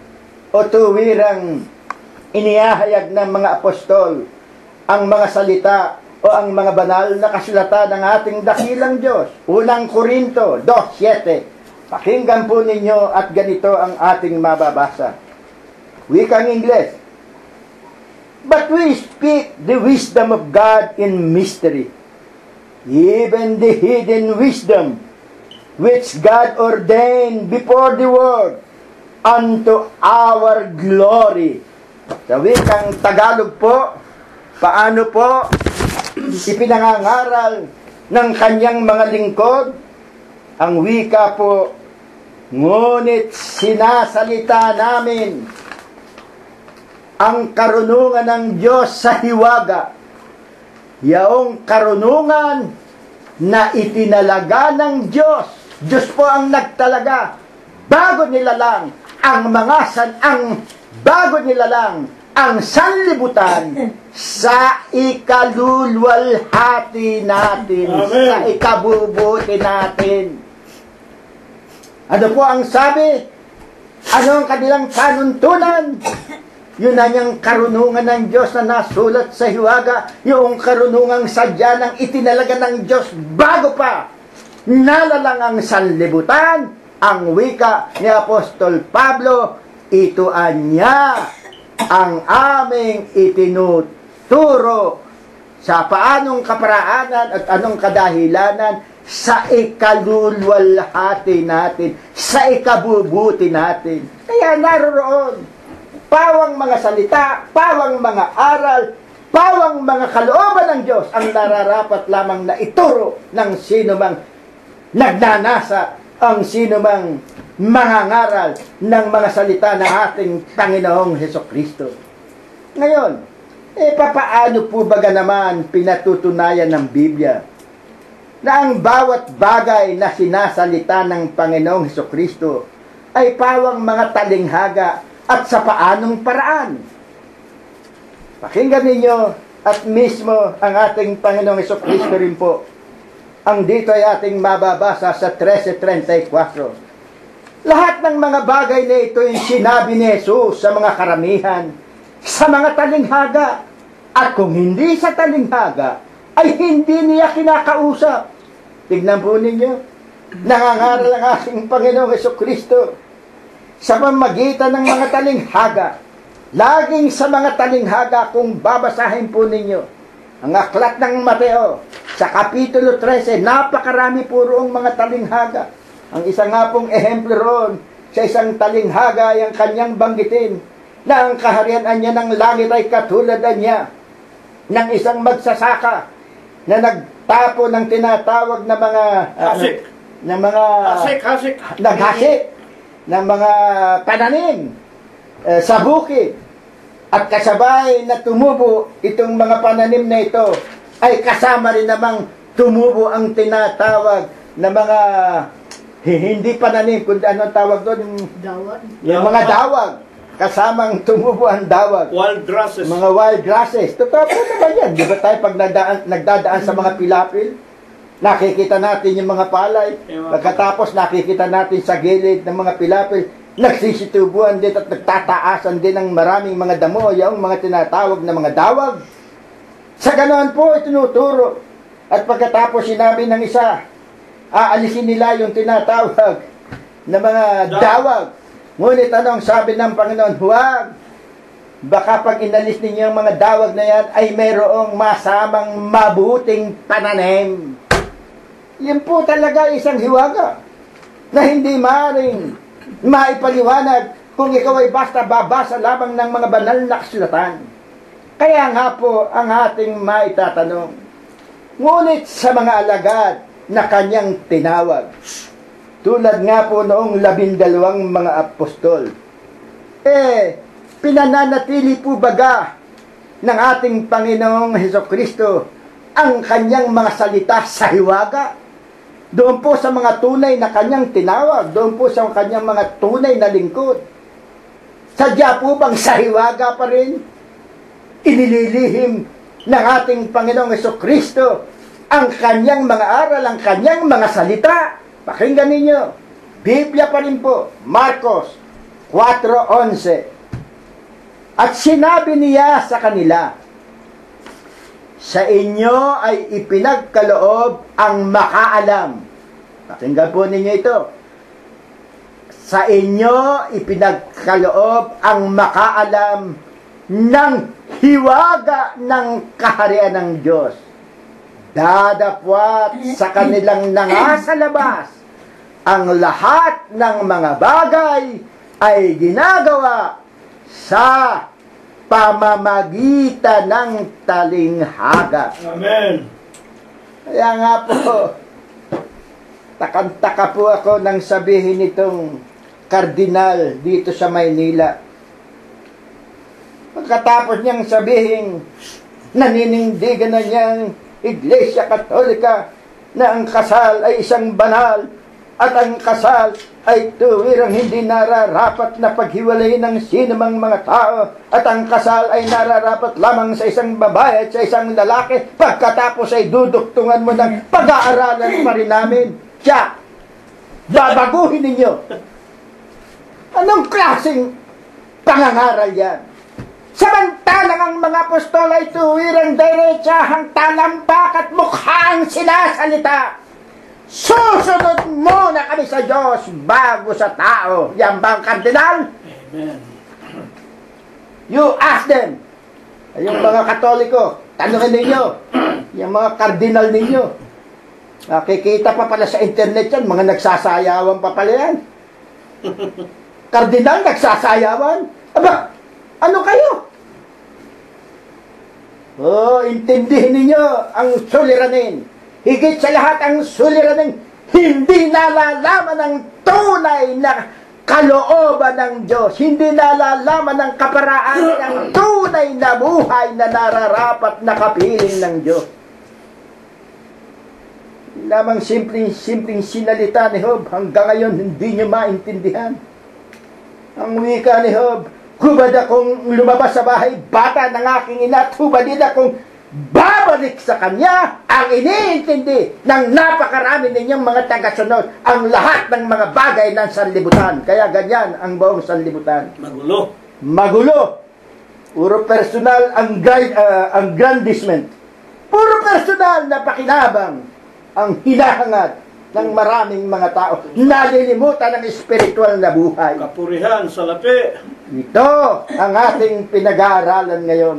o tuwirang inihahayag ng mga apostol ang mga salita o ang mga banal na kasulatan ng ating dakilang Diyos. Unang Korinto 2:7. Pakinggan po ninyo at ganito ang ating mababasa. Wikang Ingles. But we speak the wisdom of God in mystery, even the hidden wisdom which God ordained before the world unto our glory. Sa wikang Tagalog po, paano po ipinangangaral ng kanyang mga lingkod? Ang wika po, ngunit sinasalita namin ang karunungan ng Diyos sa hiwaga, yaong karunungan na itinalaga ng Diyos. Diyos po ang nagtalaga. Bago nilalang ang sanlibutan sa ikalulwalhati natin, Amen. sa ikabubuti natin. Ano po ang sabi? Ano ang kanilang panuntunan? Yun na niyang karunungan ng Diyos na nasulat sa hiwaga, yung karunungang sadya ng itinalaga ng Diyos bago pa nalalang ang sanlibutan. Ang wika ni Apostol Pablo, ito anya ang aming itinuturo sa paanong kaparaanan at anong kadahilanan sa ikalulwalhati natin, sa ikabubuti natin. Kaya naroroon, pawang mga salita, pawang mga aral, pawang mga kalooban ng Diyos ang nararapat lamang na ituro ng sino mang nagnanasa, ang sino mang mangangaral ng mga salita ng ating Panginoong Hesukristo. Ngayon, papaano po baga naman pinatutunayan ng Biblia na ang bawat bagay na sinasalita ng Panginoong Hesukristo ay pawang mga talinghaga at sa paanong paraan? Pakinggan ninyo at mismo ang ating Panginoong Hesukristo rin po. Ang dito ay ating mababasa sa 13:34. Lahat ng mga bagay na ito ay sinabi ni Jesus sa mga karamihan, sa mga talinghaga. At kung hindi sa talinghaga, ay hindi niya kinakausap. Tignan po ninyo, nangangaral ang ating Panginoong Hesukristo sa pamamagitan ng mga talinghaga. Laging sa mga talinghaga, kung babasahin po ninyo ang aklat ng Mateo, sa Kapitulo 13, napakarami po roong mga talinghaga. Ang isa nga pong ehemplo roon, sa isang talinghaga, yung kanyang banggitin, na ang kaharian niya ng langit ay katulad niya ng isang magsasaka na nagtapo ng tinatawag na mga Hasik. naghasik ng mga pananim sa bukid. At kasabay na tumubo itong mga pananim na ito, ay kasama rin namang tumubo ang tinatawag na mga hindi pananim, kundi anong tawag doon? Yung mga dawag. Kasamang tumubo ang dawag. Wild grasses. Mga wild grasses. Totoo po naman yan. Di ba tayo pag nagdadaan sa mga pilapil, nakikita natin yung mga palay. Pagkatapos nakikita natin sa gilid ng mga pilapil, nagsisitubuan din at nagtataasan din ng maraming mga damo, yung mga tinatawag na mga dawag. Sa ganoon po itinuturo. At pagkatapos sinabi ng isa, aalisin nila yung tinatawag na mga dawag. Ngunit anong sabi ng Panginoon? Huwag. baka pag inalis ninyo ang mga dawag na yan, ay mayroong masamang mabuting pananim. Yan po talaga isang hiwaga na hindi maaaring maipaliwanag kung ikaw ay basta babasa lamang ng mga banal na kasulatan. Kaya nga po ang ating maitatanong, ngunit sa mga alagad na kanyang tinawag, tulad nga po noong 12 mga apostol, pinananatili po baga ng ating Panginoong Hesukristo ang kanyang mga salita sa hiwaga? Doon po sa mga tunay na kanyang tinawag, doon po sa kanyang mga tunay na lingkod. Sadya po bang sa hiwaga pa rin inililihim ng ating Panginoong Hesukristo ang kanyang mga aral, ang kanyang mga salita? Pakinggan ninyo, Biblia pa rin po, Marcos 4:11. At sinabi niya sa kanila, sa inyo ay ipinagkaloob ang makaalam. Pakinggan po ninyo ito. Sa inyo ipinagkaloob ang makaalam ng hiwaga ng kaharian ng Diyos. Dadapwat sa kanilang nangasalabas ang lahat ng mga bagay ay ginagawa sa pamamagitan ng talinghaga. Amen. Kaya nga po, takang-taka po ako nang sabihin nitong kardinal dito sa Maynila. Pagkatapos niyang sabihin, naninindigan na niyang Iglesia Katolika na ang kasal ay isang banal at ang kasal ay tuwirang hindi nararapat na paghiwalayin ng sinumang mga tao at ang kasal ay nararapat lamang sa isang babae at sa isang lalaki. Pagkatapos ay duduktungan mo ng pag-aaralan pa rin namin. Siya, babaguhin ninyo. Anong klaseng pangangaral yan? Samantalang ang mga apostol ay tuwirang diretsahang talambak at mukhang sinasalita. Susunod muna kami sa Diyos bago sa tao. Yan bang kardinal? Amen. You ask them. Yung mga Katoliko, tanungin ninyo. Yung mga kardinal ninyo. Nakikita pa pala sa internet yan, mga nagsasayawan pa pala yan. Kardinal, nagsasayawan? Aba, ano kayo? Oh, intindihin ninyo ang suliranin. Higit sa lahat ang suliranin, hindi nalalaman ng tunay na kalooban ng Diyos. Hindi nalalaman ng kaparaan ng tunay na buhay na nararapat na kapiling ng Diyos. Lamang simpleng sinalita ni Job, hanggang ngayon hindi nyo maintindihan. Ang wika ni Job, hubad akong lumabas sa bahay, bata ng aking ina, at hubad din akong babalik sa kanya. Ang iniintindi ng napakarami ninyong mga tagasunod ang lahat ng mga bagay ng sanlibutan. Kaya ganyan ang buong sanlibutan. Magulo. Magulo. Puro personal ang grandisment. Puro personal na pakinabang ang hinahangad ng maraming mga tao. Nalilimutan ang espiritual na buhay. Kapurihan sa lapi. Ito ang ating pinag-aaralan ngayon.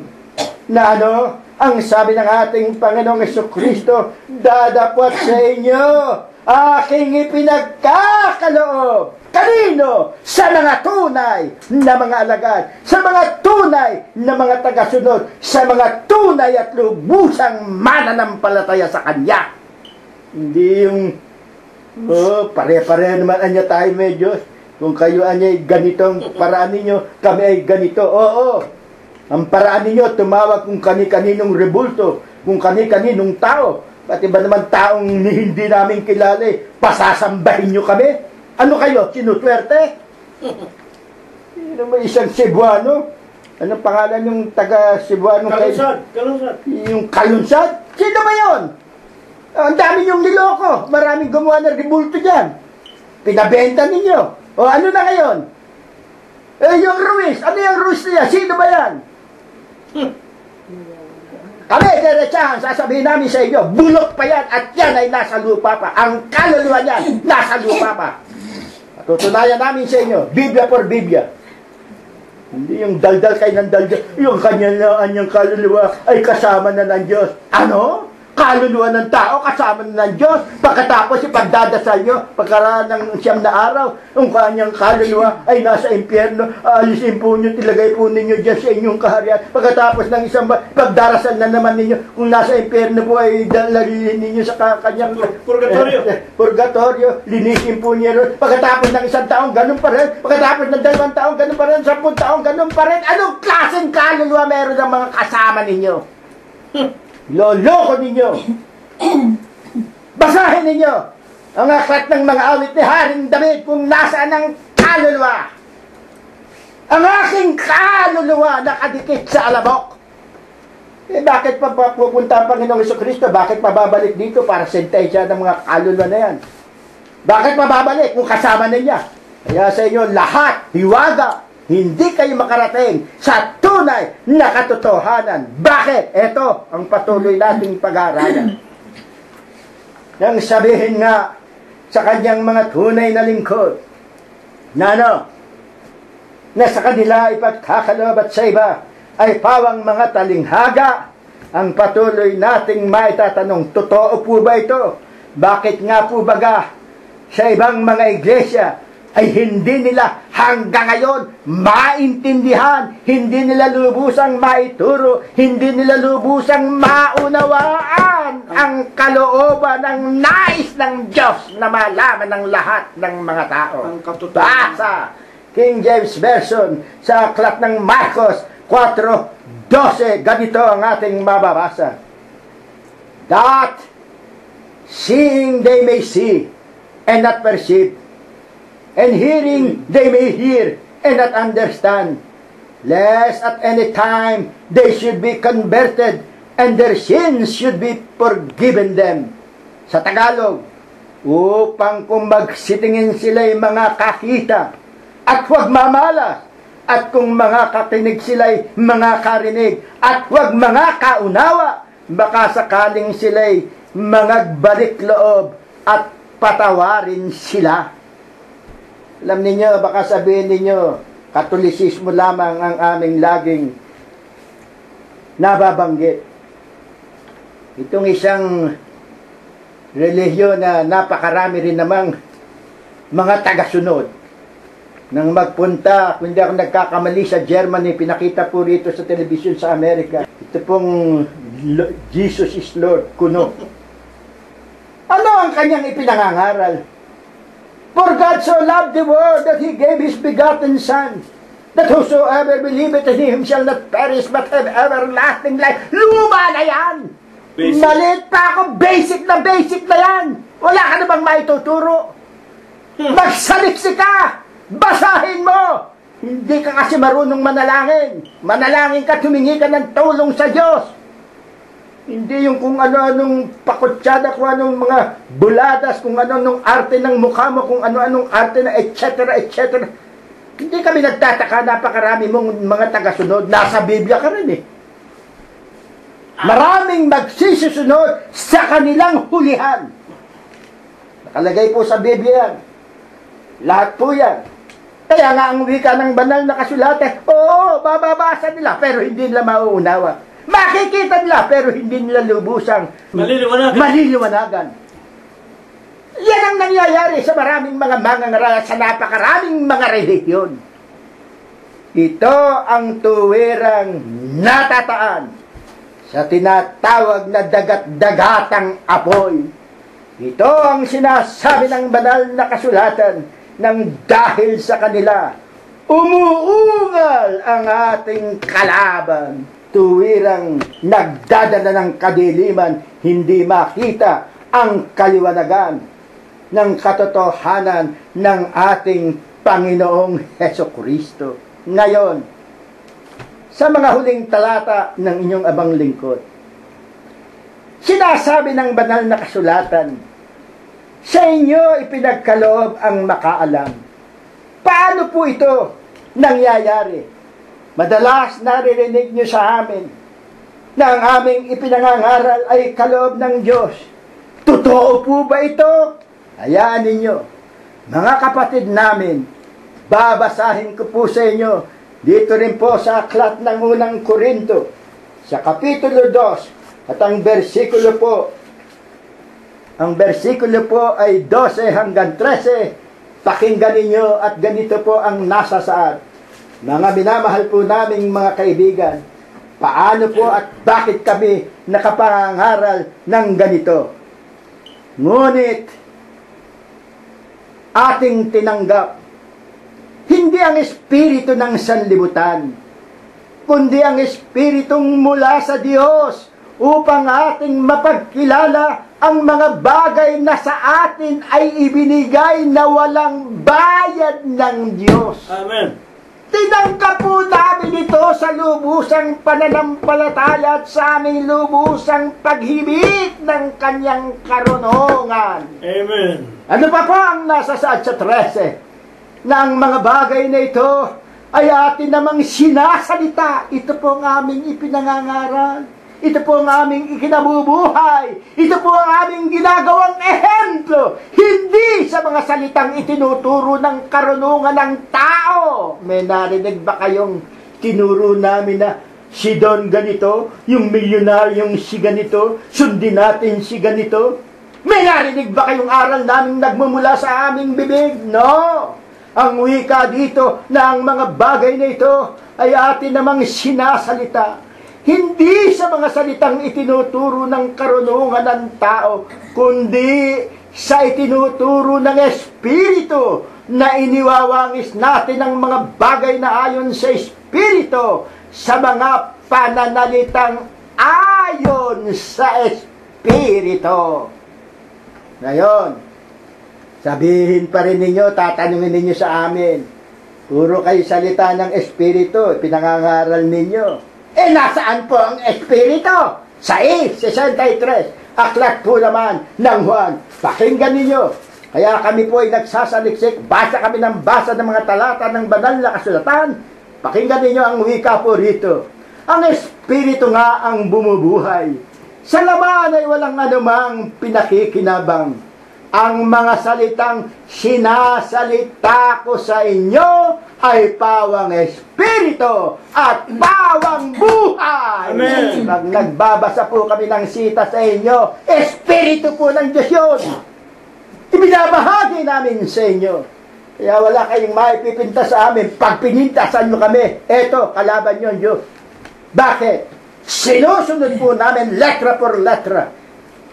Na ano? Ang sabi ng ating Panginoong Hesukristo, dadapot sa inyo aking ipinagkakaloob. Kanino? Sa mga tunay na mga alagad, sa mga tunay na mga tagasunod, sa mga tunay at lubusang mananampalataya sa Kanya. Hindi yung, pare-pare naman anya tayo medyo. Kung kayo anya'y ganitong paraan ninyo, kami ay ganito. Oo. Ang paraan ninyo, tumawag kung kani-kaninong rebulto, kung kani-kaninong tao. Pati ba naman taong hindi namin kilala, pasasambahin nyo kami? Ano kayo? Sinutwerte? Yun naman isang Cebuano. Anong pangalan yung taga-Cebuano? Kalunsad. Kalunsad. Yung Kalunsad? Sino ba yun? Ang dami yung niloko. Maraming gumawa ng rebulto dyan. Pinabenta ninyo. O ano na ngayon? Yung Ruiz. Ano yung Ruiz niya? Sino ba yan? Kami, diretsahan, sasabihin namin sa inyo, bulok pa yan at yan ay nasa lupa pa. Ang kaluluwa niyan, nasa lupa pa. Tutunayan namin sa inyo, Biblia for Biblia. Hindi yung daldal kayo ng daldal, yung kanyang kaluluwa ay kasama na ng Diyos. Ano? Kaluluwa ng tao kasama na ng Diyos. Pagkatapos ipagdadasal nyo, pagkaraan ng 9 na araw, yung kanyang kaluluwa ay nasa impyerno, alisin po nyo, tilagay po ninyo dyan sa inyong kaharian. Pagkatapos ng isang pagdarasal na naman ninyo, kung nasa impyerno po ay dalhin ninyo sa kanyang purgatorio, linisin po nyo ron. Pagkatapos ng 1 taong, ganun pa rin. Pagkatapos ng 2 taong, ganun pa rin. 10 taong, ganun pa rin. Anong klaseng kaluluwa meron ng mga kasama ninyo? Loloko ninyo. Basahin ninyo ang aklat ng mga awit ni Haring David kung nasaan ang kaluluwa. Ang aking kaluluwa nakadikit sa alabok. Bakit pa pupunta ang Panginoong Jesucristo? Bakit pababalik dito para sentensya ng mga kaluluwa na yan? Bakit pababalik kung kasama na niya? Kaya sa inyo lahat, hiwaga, hindi kayo makarating sa tunay na katotohanan. Bakit? Ito ang patuloy nating pag-aaralan. Nang sabihin nga sa kanyang mga tunay na lingkod, na na sa kanila ipagkakaloob at sa iba ay pawang mga talinghaga, ang patuloy nating maitatanong, totoo po ba ito? Bakit nga po baga sa ibang mga iglesia ay hindi nila hanggang ngayon maintindihan, hindi nila lubusang maituro, hindi nila lubusang maunawaan ang kalooban ng nais ng Diyos na malaman ng lahat ng mga tao. Basa King James Version sa aklat ng Marcos 4:12, ganito ang ating mababasa. That seeing they may see and not perceive, and hearing they may hear and not understand, lest at any time they should be converted and their sins should be forgiven them. Sa Tagalog, upang kung magsitingin sila'y mga kakita at huwag mamalas, at kung mga katinig sila'y mga karinig at huwag mga kaunawa, baka sakaling sila'y mangagbalik loob at patawarin sila. Alam ninyo, baka sabihin ninyo, Katolisismo lamang ang aming laging nababanggit. Itong isang relihiyon na napakarami rin namang mga tagasunod. Nang magpunta, kung hindi ako nagkakamali, sa Germany, pinakita po rito sa telebisyon sa Amerika. Ito pong Jesus is Lord, kuno. Ano ang kanyang ipinangangaral? For God so loved the world that He gave His begotten Son, that whosoever believeth in Him shall not perish but have everlasting life. Luma na yan! Malit pa ako, basic na yan! Wala ka na bang maituturo? Magsaliksi ka! Basahin mo! Hindi ka kasi marunong manalangin. Manalangin ka, tumingi ka ng tulong sa Diyos. Hindi yung kung ano-anong pakutsada, kung anong mga buladas, kung ano-anong arte ng mukha mo, kung ano-anong arte na etc. etc. Hindi kami nagtataka, napakarami mong mga tagasunod. Nasa Biblia ka rin eh. Maraming magsisusunod sa kanilang hulihan. Nakalagay po sa Biblia yan. Lahat po yan. Kaya nga ang wika ng banal na kasulatan, oo, bababasa nila, pero hindi nila mauunawa. Makikita nila, pero hindi nila lubusang maliliwanagan. Yan ang nangyayari sa maraming mga mangangaral, sa napakaraming mga relihiyon. Ito ang tuwirang natataan sa tinatawag na dagat-dagatang apoy. Ito ang sinasabi ng banal na kasulatan nang dahil sa kanila, umuungal ang ating kalaban. Tuwirang nagdadala ng kadiliman, hindi makita ang kaliwanagan ng katotohanan ng ating Panginoong Hesukristo. Ngayon, sa mga huling talata ng inyong abang lingkod, sinasabi ng banal na kasulatan, sa inyo ipinagkaloob ang makaalam. Paano po ito nangyayari? Madalas naririnig nyo sa amin na ang aming ipinangangaral ay kaloob ng Diyos. Totoo po ba ito? Hayaan ninyo. Mga kapatid namin, babasahin ko po sa inyo Dito rin po sa aklat ng unang Korinto, sa Kapitulo 2, at ang versikulo po ay 12 hanggang 13. Pakinggan ninyo at ganito po ang nasa saad. Mga minamahal po naming mga kaibigan, paano po at bakit kami nakapangaral ng ganito? Ngunit, ating tinanggap, hindi ang espiritu ng sanlibutan, kundi ang espiritong mula sa Diyos upang ating mapagkilala ang mga bagay na sa atin ay ibinigay na walang bayad ng Diyos. Amen. Tinanggap po namin ito sa lubusang pananampalataya at sa aming lubusang paghimik ng kanyang karunungan. Amen. Ano pa po ang nasa saad sa 13? Na ang mga bagay na ito ay atin namang sinasalita. Ito po ang aming ipinangangaral. Ito po ang aming ikinabubuhay. Ito po ang aming ginagawang ehemplo. Hindi sa mga salitang itinuturo ng karunungan ng tao. May narinig ba kayong tinuro namin na si Don ganito, yung milyonaryong si ganito, sundin natin si ganito? May narinig ba kayong aral namin nagmumula sa aming bibig? No! Ang wika dito na ang mga bagay na ito ay atin namang sinasalita. Hindi sa mga salitang itinuturo ng karunungan ng tao, kundi sa itinuturo ng Espiritu na iniwawangis natin ang mga bagay na ayon sa Espiritu sa mga pananalitang ayon sa Espiritu. Ngayon, sabihin pa rin ninyo, tatanungin ninyo sa amin, puro kayo salita ng Espiritu, pinangangaral ninyo. Nasaan po ang Espiritu? 6:63, aklat po naman ng Juan. Pakinggan ninyo. Kaya kami po ay nagsasaliksik, basa kami ng basa ng mga talata ng banal na kasulatan. Pakinggan ninyo ang wika po rito. Ang Espiritu nga ang bumubuhay. Sa laman ay walang anumang pinakikinabang. Ang mga salitang sinasalita ko sa inyo ay pawang Espiritu at pawang buhay. Amen. Pag nagbabasa po kami ng sita sa inyo, Espiritu po ng Diyos yun. Ibinabahagi namin sa inyo. Kaya wala kayong maipipinta sa amin. Pag pinintasan nyo kami, eto, kalaban nyo ang Diyos. Bakit? Sinusunod po namin letra por letra.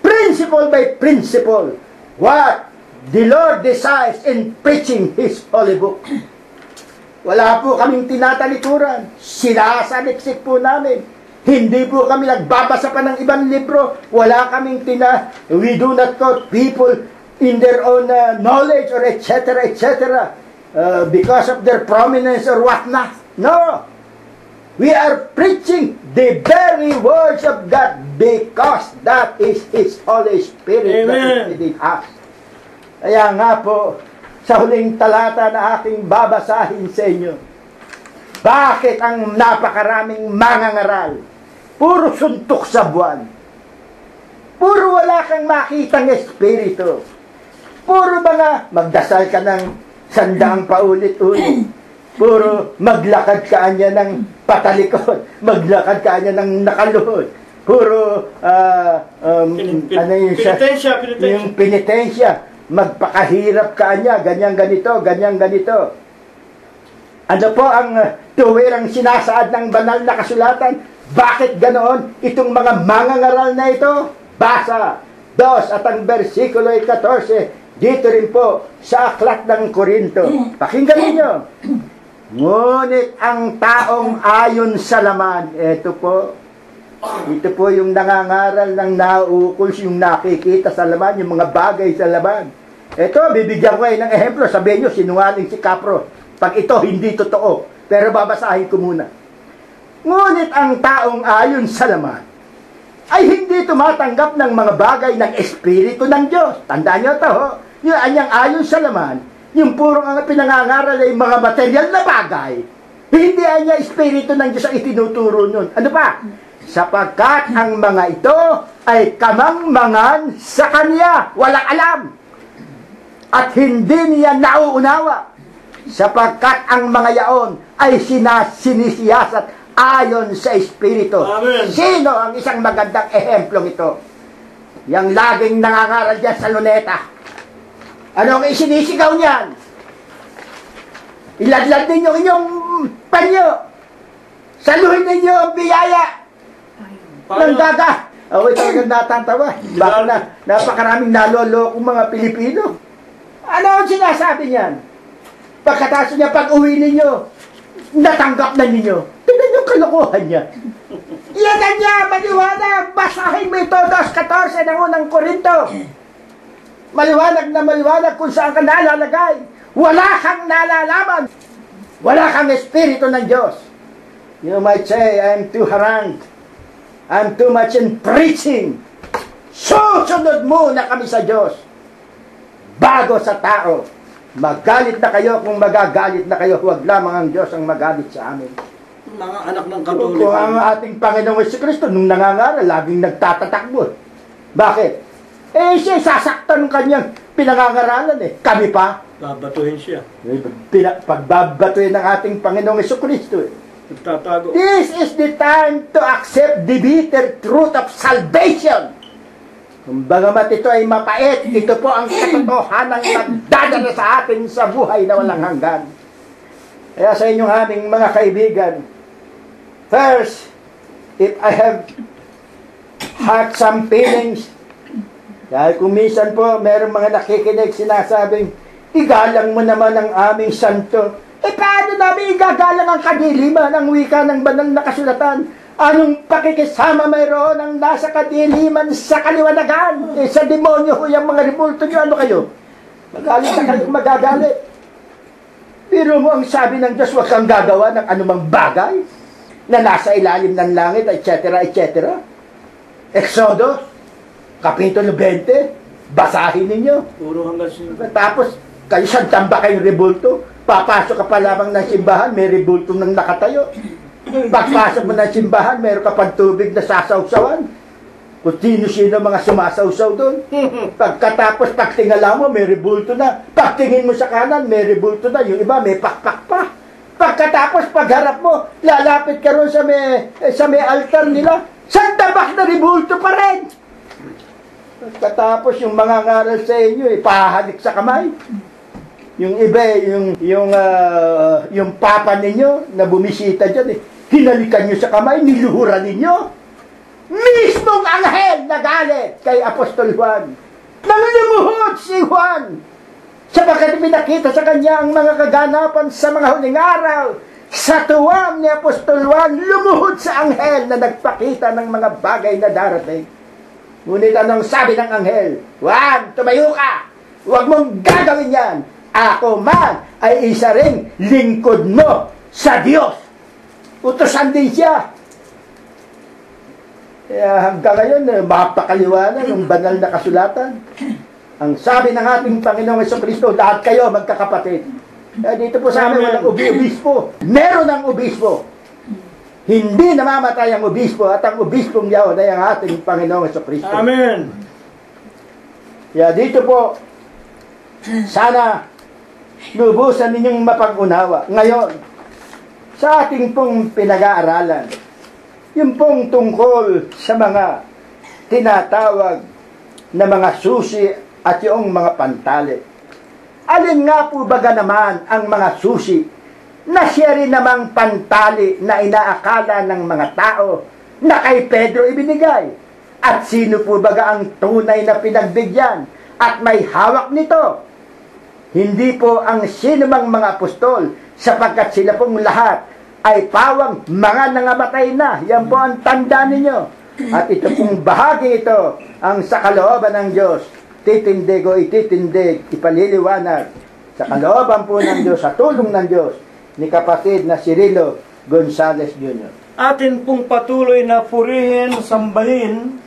Principle by principle. What the Lord desires in preaching His holy book. Wala po kaming tinatalikuran. Sinasaliksik po namin. Hindi po kami nagbabasa pa ng ibang libro. Wala kaming we do not quote people in their own knowledge or etc. Because of their prominence or whatnot. No. We are preaching the very words of God because that is His Holy Spirit that is within us. Kaya nga po, sa huling talata na aking babasahin sa inyo, bakit ang napakaraming mangangaral? Puro suntok sa buwan. Puro wala kang makitang Espiritu. Puro mga magdasal ka ng 100 paulit-ulit. Puro maglakad ka anya ng patalikod. Maglakad ka anya ng nakaluhod. Puro, ano yun siya? Yung penitensya. Magpakahirap ka anya. Ganyan ganito, ganyan ganito. Ano po ang tuwirang sinasaad ng banal na kasulatan? Bakit ganoon itong mga mangangaral na ito? Basa. 2 at ang versikulo 14. Dito rin po sa aklat ng Korinto. Pakinggan ninyo. Ngunit ang taong ayon sa laman, ito po yung nangangaral ng nauukol, yung nakikita sa laman, yung mga bagay sa laman. Ito, bibigyan ko kayo ng ehemplo. Sabihin nyo, sinungaling si Capro. Pag ito, hindi totoo. Pero babasahin ko muna. Ngunit ang taong ayon sa laman ay hindi tumatanggap ng mga bagay ng Espiritu ng Diyos. Tandaan nyo ito, yung anyang ayon sa laman, yung purong ang pinangangaral ay mga material na bagay. Hindi niya Espiritu ng Diyos ang itinuturo nun. Ano pa? Sapagkat ang mga ito ay kamangmangan sa Kanya. Walang alam. At hindi niya nauunawa. sapagkat ang mga yaon ay sinisiyasat ayon sa Espiritu. Amen. Sino ang isang magandang ehemplong ito? Yang laging nangangaral dyan sa luneta. Ano ang isinisigaw niyan? Iladlad ninyo inyong panyo. Saluhin ninyo ang biyaya ng daga. Ako talagang natatawa. Baka napakaraming nalolokong mga Pilipino. Ano ang sinasabi niyan? Pagkatapos niya, pag uwi ninyo, natanggap na ninyo. Tignan yung kalokohan niya. Yan niya, maliwanag. Basahin mo ito, 2:14 ng unang Korinto. Maliwanag na maliwanag kung saan ka nalalagay. Wala kang nalalaman. Wala kang Espiritu ng Diyos. You might say, I'm too harangued. I'm too much in preaching. Susunod muna kami sa Diyos. Bago sa tao. Magalit na kayo kung magagalit na kayo. Huwag lamang ang Diyos ang magalit sa amin. Mga anak ng Kung Katoliko. ang ating Panginoong Jesucristo, nung nangangaral, laging nagtatatakbo. Bakit? Siya sasaktan ng kanyang pinangangaralan eh. Kami pa. Babatuhin siya. Pagbabatuhin ng ating Panginoong Jesucristo eh. Nagtatago. This is the time to accept the bitter truth of salvation. Kung bagamat ito ay mapait, ito po ang katotohanan ng nagdadala sa atin sa buhay na walang hanggan. Kaya sa inyong aming mga kaibigan, first, if I have had some feelings, dahil kung minsan po, meron mga nakikinig sinasabing, igalang mo naman ang aming santo. Paano namin igagalang ang kadiliman, ang wika ng banal na kasulatan? Anong pakikisama mayroon ang nasa kadiliman sa kaliwanagan? Sa demonyo ho yung mga ribulto nyo, ano kayo? Magalit na kayo, magagalit. Pero mo ang sabi ng Diyos, huwag kang gagawa ng anumang bagay na nasa ilalim ng langit, etc., etc. Exodus, Kapitulo 20, basahin ninyo. Puro hanggang sinunod. Tapos, kayo siyang ba kayong rebulto? Papasok ka pa lamang ng simbahan, may rebulto nang nakatayo. Pagpasok mo ng simbahan, meron ka pang tubig na sasawsawan. Kung sino-sino mga sumasawsaw doon. Pagkatapos, pagtingala mo, may rebulto na. Pagtingin mo sa kanan, may rebulto na. Yung iba, may pakpak pa. Pagkatapos, pagharap mo, lalapit ka ron sa may altar nila. Santabak na rebulto pa rin. Pagkatapos, yung mga ngaral sa inyo, ipahalik sa kamay. Yung iba, yung papa ninyo na bumisita dyan, hinalikan nyo sa kamay, niluhuran ninyo. Mismong anghel na galit kay Apostol Juan. Nang lumuhod si Juan, sapagkat pinakita sa kanya ang mga kaganapan sa mga huling araw. Sa tuwang ni Apostol Juan, lumuhod sa anghel na nagpakita ng mga bagay na darating. Ngunit anong sabi ng anghel? Juan, tumayo ka! Huwag mong gagawin yan! Ako man ay isa ring lingkod mo sa Diyos. Utusan din siya. Kaya hanggang ngayon, mapakaliwanag ng banal na kasulatan. Ang sabi ng ating Panginoong Jesucristo, lahat kayo magkakapatid. Kaya dito po sa amin, walang obispo. Meron ang obispo. Hindi namamatay ang obispo at ang obispong yaon ay ang ating Panginoong Jesucristo. Amen. Kaya dito po, sana lubusan ninyong mapag-unawa. Ngayon, sa ating pong pinag-aaralan, yung pong tungkol sa mga tinatawag na mga susi at yung mga pantali. Alin nga po baga naman ang mga susi na siya rin namang pantali na inaakala ng mga tao na kay Pedro ibinigay? At sino po baga ang tunay na pinagbigyan at may hawak nito? Hindi po ang sinumang mga apostol, sapagkat sila pong lahat ay pawang mga nangamatay na. Yan po ang tanda ninyo. At ito pong bahagi ito, ang sa kalooban ng Diyos, titindig o ititindig, ipaliliwanag sa kalooban po ng Diyos, sa tulong ng Diyos, ni kapatid na Cirilo Gonzales Jr. Atin pong patuloy na purihin, sambahin,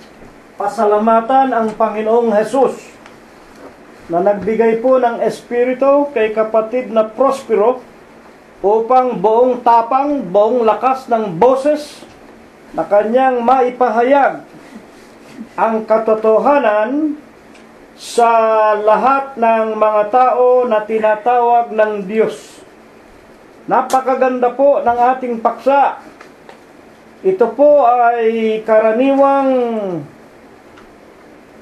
pasalamatan ang Panginoong Jesus na nagbigay po ng Espiritu kay kapatid na Prospero upang buong tapang, buong lakas ng boses na kanyang maipahayag ang katotohanan sa lahat ng mga tao na tinatawag ng Diyos. Napakaganda po ng ating paksa. Ito po ay karaniwang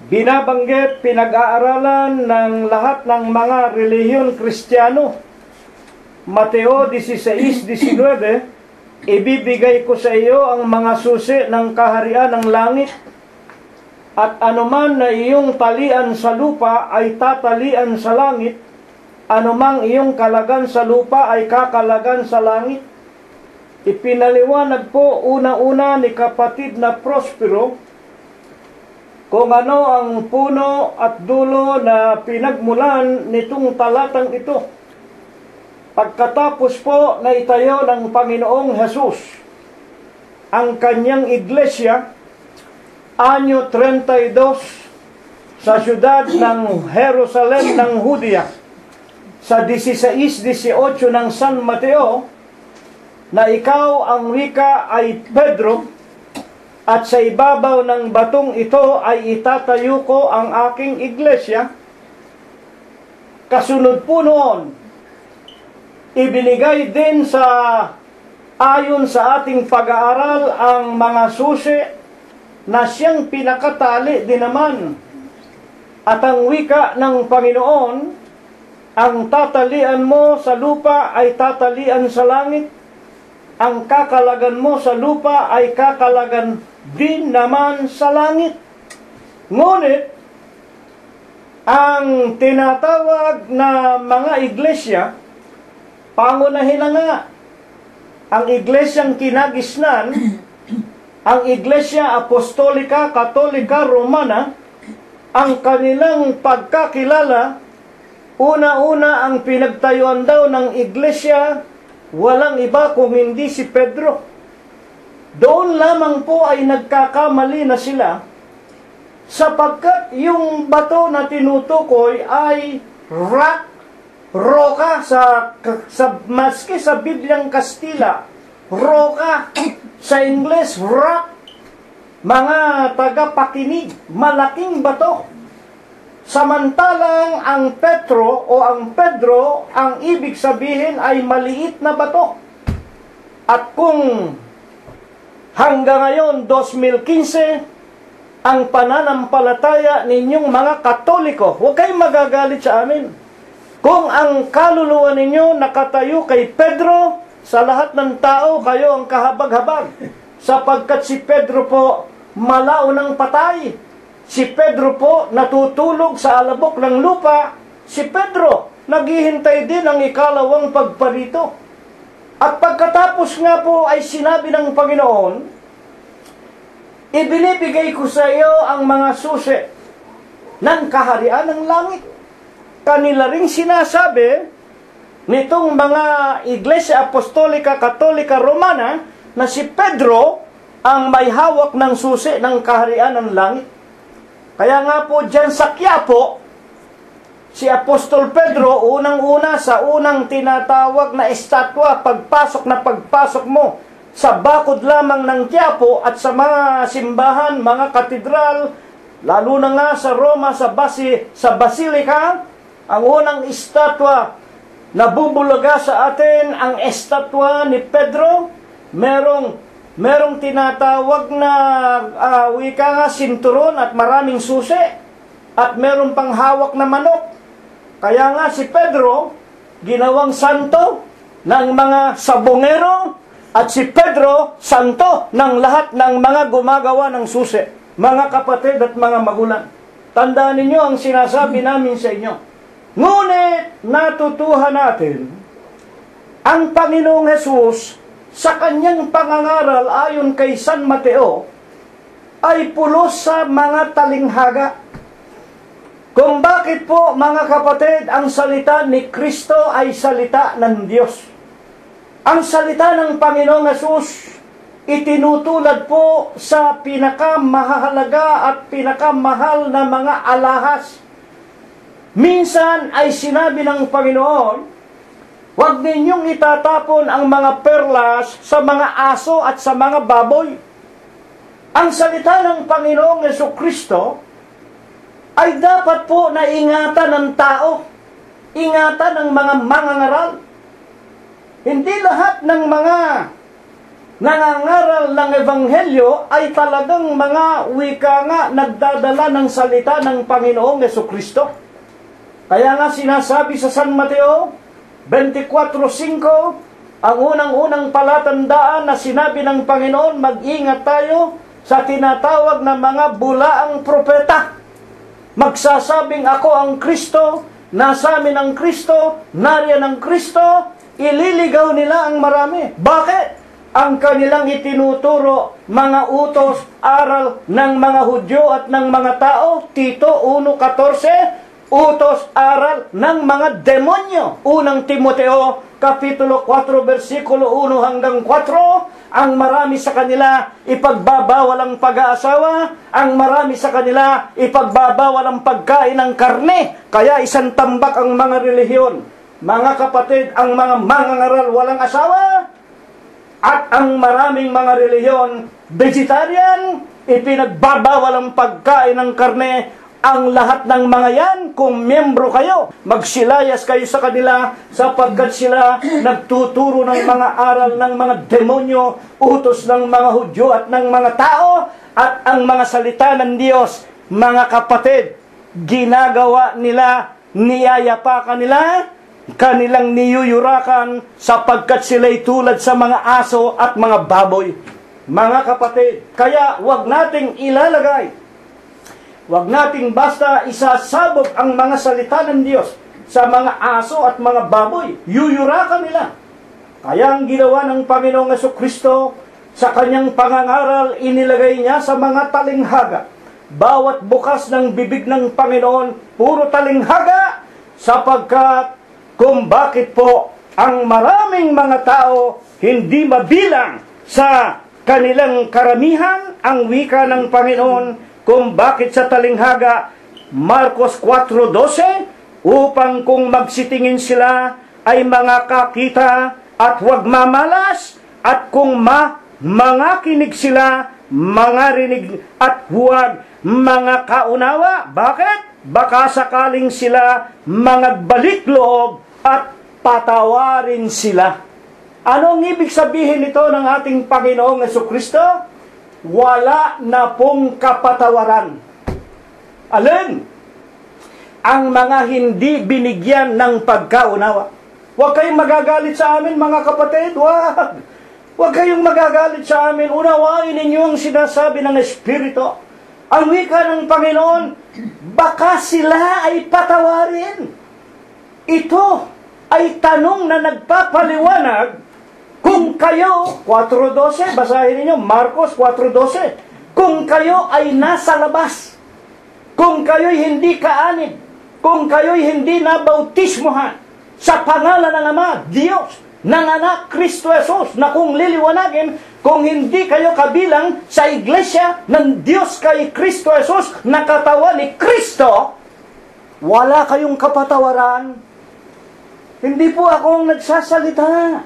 binabanggit, pinag-aaralan ng lahat ng mga relihiyon Kristiyano. Mateo 16:19, ibibigay ko sa iyo ang mga susi ng kaharian ng langit, at anuman na iyong talian sa lupa ay tatalian sa langit, anumang iyong kalagan sa lupa ay kakalagan sa langit. Ipinaliwanag po una-una ni kapatid na Prospero kung ano ang puno at dulo na pinagmulan nitong talatang ito. Pagkatapos po na itayo ng Panginoong Hesus ang kanyang iglesia, anyo 32 sa siyudad ng Jerusalem ng Judea, sa 16-18 ng San Mateo, na ikaw ang wika ay Pedro, at sa ibabaw ng batong ito ay itatayo ko ang aking iglesia. Kasunod po noon, ibinigay din ayon sa ating pag-aaral ang mga susi na siyang pinakatali din naman. At ang wika ng Panginoon, ang tatalian mo sa lupa ay tatalian sa langit, ang kakalagan mo sa lupa ay kakalagan din naman sa langit. Ngunit, ang tinatawag na mga iglesia, pangunahin na nga, ang iglesyang kinagisnan, ang Iglesia Apostolika Katolika Romana, ang kanilang pagkakilala, una-una ang pinagtayuan daw ng iglesia, walang iba kung hindi si Pedro. Doon lamang po ay nagkakamali na sila, sapagkat yung bato na tinutukoy ay roka maski sa Bibliang Kastila, roka, sa Ingles, rock, mga tagapakinig, malaking bato. Samantalang ang Pedro, ang ibig sabihin ay maliit na bato. At kung hanggang ngayon, 2015, ang pananampalataya ninyong mga Katoliko, huwag kayong magagalit sa amin. Kung ang kaluluwa ninyo nakatayo kay Pedro, sa lahat ng tao, kayo ang kahabag-habag. Sapagkat si Pedro po, malaunang patay. Si Pedro po, natutulog sa alabok ng lupa. Si Pedro, naghihintay din ng ikalawang pagparito. At pagkatapos nga po ay sinabi ng Panginoon, ibinibigay ko sa iyo ang mga susi ng kaharian ng langit. Kanila ring sinasabi nitong mga Iglesia Apostolika Katolika Romana na si Pedro ang may hawak ng susi ng kaharian ng langit. Kaya nga po dyan sa Quiapo, si Apostol Pedro, unang-una sa unang tinatawag na estatwa, pagpasok mo sa bakod lamang ng Quiapo at sa mga simbahan, mga katedral, lalo na nga sa Roma, sa Basilica, ang unang estatwa na bubulaga sa atin, ang estatwa ni Pedro, merong tinatawag na wika nga sinturon at maraming susi, at merong panghawak na manok. Kaya nga si Pedro ginawang santo ng mga sabongero, at si Pedro santo ng lahat ng mga gumagawa ng susi. Mga kapatid at mga magulang, tandaan ninyo ang sinasabi namin sa inyo. Ngunit natutuhan natin ang Panginoong Hesus sa kanyang pangangaral ayon kay San Mateo ay pulos sa mga talinghaga. Kung bakit po, mga kapatid, ang salita ni Kristo ay salita ng Diyos. Ang salita ng Panginoong Hesus itinutulad po sa pinakamahalaga at pinakamahal na mga alahas. Minsan ay sinabi ng Panginoon, huwag ninyong itatapon ang mga perlas sa mga aso at sa mga baboy. Ang salita ng Panginoong Jesucristo ay dapat po na ingatan ng tao, ingatan ng mga mangangaral. Hindi lahat ng mga nangangaral ng Ebanghelyo ay talagang mga wika nga nagdadala ng salita ng Panginoong Jesucristo. Kaya nga sinasabi sa San Mateo 24:5, ang unang-unang palatandaan na sinabi ng Panginoon, mag-ingat tayo sa tinatawag na mga bulaang propeta. Magsasabing ako ang Kristo, nasa amin ang Kristo, nariyan ang Kristo, ililigaw nila ang marami. Bakit? Ang kanilang itinuturo, mga utos, aral ng mga Hudyo at ng mga tao, Tito 1:14, utos, aral ng mga demonyo. Unang Timoteo, Kapitulo 4, versikulo 1 hanggang 4, ang marami sa kanila ipagbabawal ang pag-aasawa, ang marami sa kanila ipagbabawal ang pagkain ng karne, kaya isang tambak ang mga relihiyon. Mga kapatid, ang mga mangangaral walang asawa, at ang maraming mga relihiyon vegetarian, ipinagbabawal ang pagkain ng karne. Ang lahat ng mga yan, kung miyembro kayo, magsilayas kayo sa kanila sapagkat sila nagtuturo ng mga aral ng mga demonyo, utos ng mga Hudyo at ng mga tao, at ang mga salita ng Diyos, mga kapatid, ginagawa nila, niyayapakan nila, kanilang niyuyurakan sapagkat sila'y tulad sa mga aso at mga baboy. Mga kapatid, kaya wag nating ilalagay, wag nating basta isasabog ang mga salita ng Diyos sa mga aso at mga baboy. Yuyurakan nila. Kaya ang ginawa ng Panginoong Jesucristo sa kanyang pangangaral, inilagay niya sa mga talinghaga. Bawat bukas ng bibig ng Panginoon, puro talinghaga, sapagkat kung bakit po ang maraming mga tao hindi mabilang sa kanilang karamihan ang wika ng Panginoon, kung bakit sa talinghaga, Marcos 4:12, upang kung magsitingin sila ay mga kakita at huwag mamalas, at kung mga kinig sila, mga rinig at huwag mga kaunawa. Bakit? Baka sakaling sila mga balik loob at patawarin sila. Ano ang ibig sabihin nito ng ating Panginoong Jesucristo? Wala na pong kapatawaran. Alin? Ang mga hindi binigyan ng pagkaunawa. Huwag kayong magagalit sa amin, mga kapatid. Huwag. Huwag kayong magagalit sa amin. Unawain ninyo ang sinasabi ng Espiritu. Ang wika ng Panginoon, baka sila ay patawarin. Ito ay tanong na nagpapaliwanag. Kung kayo, 4:12, basahin niyo, Marcos 4:12, kung kayo ay nasa labas, kung kayo'y hindi kaanib, kung kayo'y hindi nabautismohan sa pangalan ng Ama, Diyos, ng Anak, Kristo Jesus, na kung liliwanagin, kung hindi kayo kabilang sa iglesia ng Diyos kay Kristo Jesus, na katawan ni Kristo, wala kayong kapatawaran. Hindi po akong nagsasalita.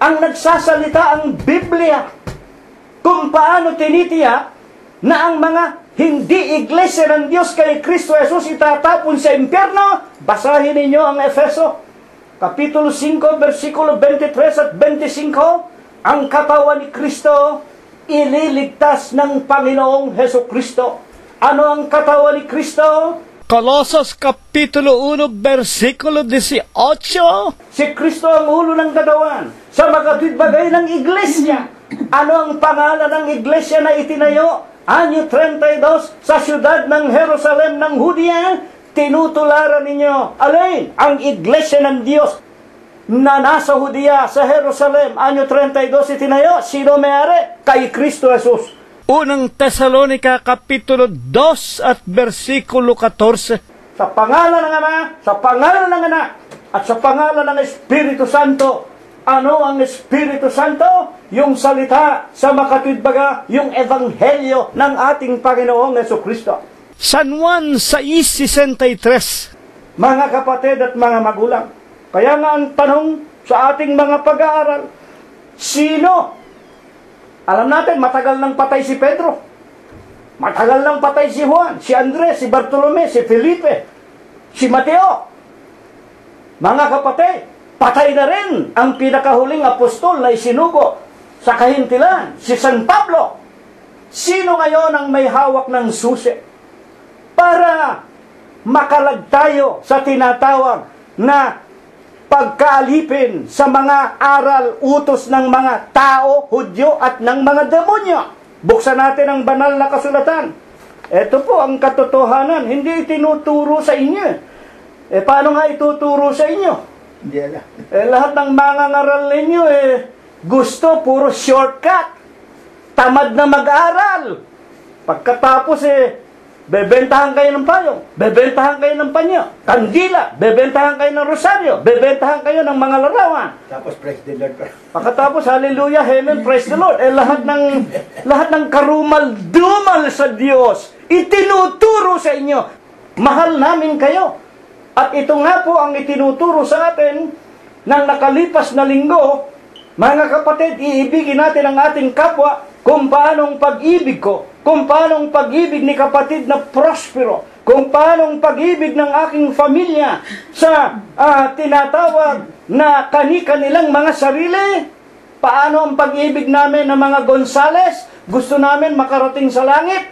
Ang nagsasalita ang Biblia. Kung paano tinitiyak na ang mga hindi iglesia ng Diyos kay Kristo Jesus itatapon sa impyerno, basahin ninyo ang Efeso, Kapitulo 5, versikulo 23 at 25, ang katawan ni Kristo, ililigtas ng Panginoong Jesucristo. Ano ang katawan ni Kristo? Colossus Kapitulo 1, versikulo 18. Si Kristo ang ulo ng katawan sa makatwidbagay ng iglesia. Ano ang pangalan ng iglesia na itinayo? Anyo 32 sa siyudad ng Jerusalem ng Hudiya. Tinutularan ninyo. Alin? Ang iglesia ng Diyos na nasa Hudiya, sa Jerusalem. Anyo 32 itinayo. Sino may-ari? Kay Kristo Jesus. Unang Tesalonica Kapitulo 2 at versikulo 14. Sa pangalan ng Ama, sa pangalan ng Anak, at sa pangalan ng Espiritu Santo. Ano ang Espiritu Santo? Yung salita sa makatwidbaga, yung ebanghelyo ng ating Panginoong Jesucristo. San Juan 6:63. Mga kapatid at mga magulang, kaya nga ang tanong sa ating mga pag-aaral, sino? Alam natin, matagal nang patay si Pedro. Matagal nang patay si Juan, si Andres, si Bartolome, si Felipe, si Mateo. Mga kapatid, Patay na rin ang pinakahuling apostol na isinugo sa kahintilan, si San Pablo. Sino ngayon ang may hawak ng susi para makalag tayo sa tinatawag na pagkaalipin sa mga aral, utos ng mga tao, Hudyo at ng mga demonyo? Buksan natin ang banal na kasulatan. Ito po ang katotohanan. Hindi itinuturo sa inyo. Paano nga ituturo sa inyo? Hindi alam. Lahat ng mga ngaral ninyo, gusto, puro shortcut. Tamad na mag-aral. Pagkatapos, bebentahan kayo ng payong, bebentahan kayo ng panyo, kandila, bebentahan kayo ng rosaryo, bebentahan kayo ng mga larawan. Tapos praise the Lord. Pagkatapos, hallelujah, amen, praise the Lord. Lahat ng karumal-dumal sa Diyos, itinuturo sa inyo. Mahal namin kayo. At ito nga po ang itinuturo sa atin ng nakalipas na linggo. Mga kapatid, iibigin natin ang ating kapwa kung paanong pag-ibig ko, kung paanong pag-ibig ni kapatid na Prospero, kung paanong pag-ibig ng aking pamilya sa tinatawag na kani-kanilang mga sarili. Paano ang pag-ibig namin ng mga Gonzales? Gusto namin makarating sa langit.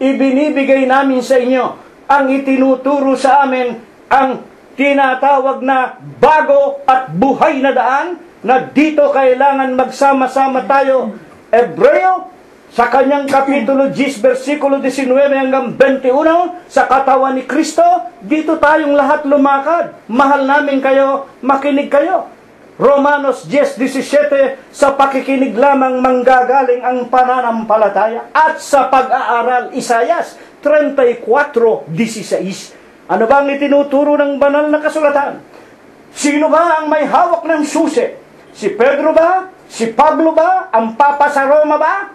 Ibinibigay namin sa inyo ang itinuturo sa amin, ang tinatawag na bago at buhay na daan, na dito kailangan magsama-sama tayo. Hebreo, sa kanyang kapitulo 10, versikulo 19 hanggang 21, sa katawan ni Kristo, dito tayong lahat lumakad. Mahal namin kayo, makinig kayo. Romanos 10:17, sa pakikinig lamang manggagaling ang pananampalataya. At sa pag-aaral, Isayas 34:16. Ano ba ang itinuturo ng banal na kasulatan? Sino ba ang may hawak ng susi? Si Pedro ba? Si Pablo ba? Ang Papa sa Roma ba?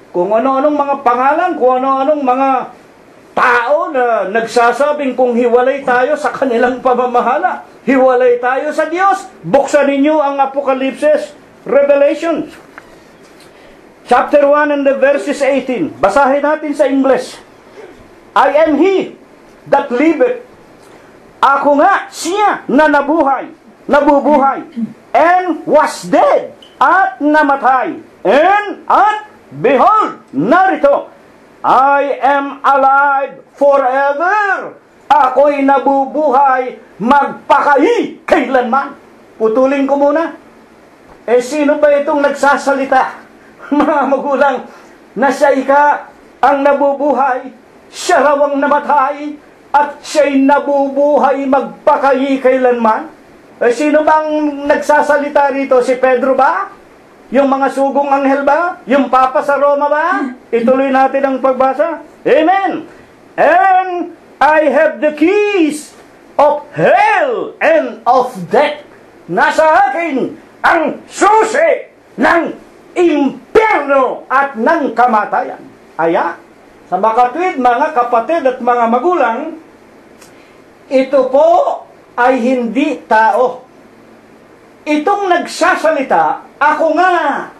Kung ano-anong mga pangalan, kung ano-anong mga tao na nagsasabing kung hiwalay tayo sa kanilang pamamahala, hiwalay tayo sa Diyos. Buksan ninyo ang Apocalypse, Revelation, chapter 1 and the verses 18. Basahin natin sa English. I am He that liveth. Ako nga siya na nabubuhay, and was dead, at namatay, at behold, narito, I am alive forever. Ako'y nabubuhay magpakai kailanman. Putulin ko muna. Sino ba itong nagsasalita? Mga magulang, na siya ang nabubuhay, siya raw ang namatay, at siya'y nabubuhay magpakai kailanman. Sino bang nagsasalita rito? Si Pedro ba? Yung mga sugong anghel ba? Yung Papa sa Roma ba? Ituloy natin ang pagbasa. Amen. And I have the keys of hell and of death. Nasa akin ang susi ng impyerno at ng kamatayan. Aya, sa makatwid, mga kapatid at mga magulang, ito po ay hindi tao. Itong nagsasalita, ako nga.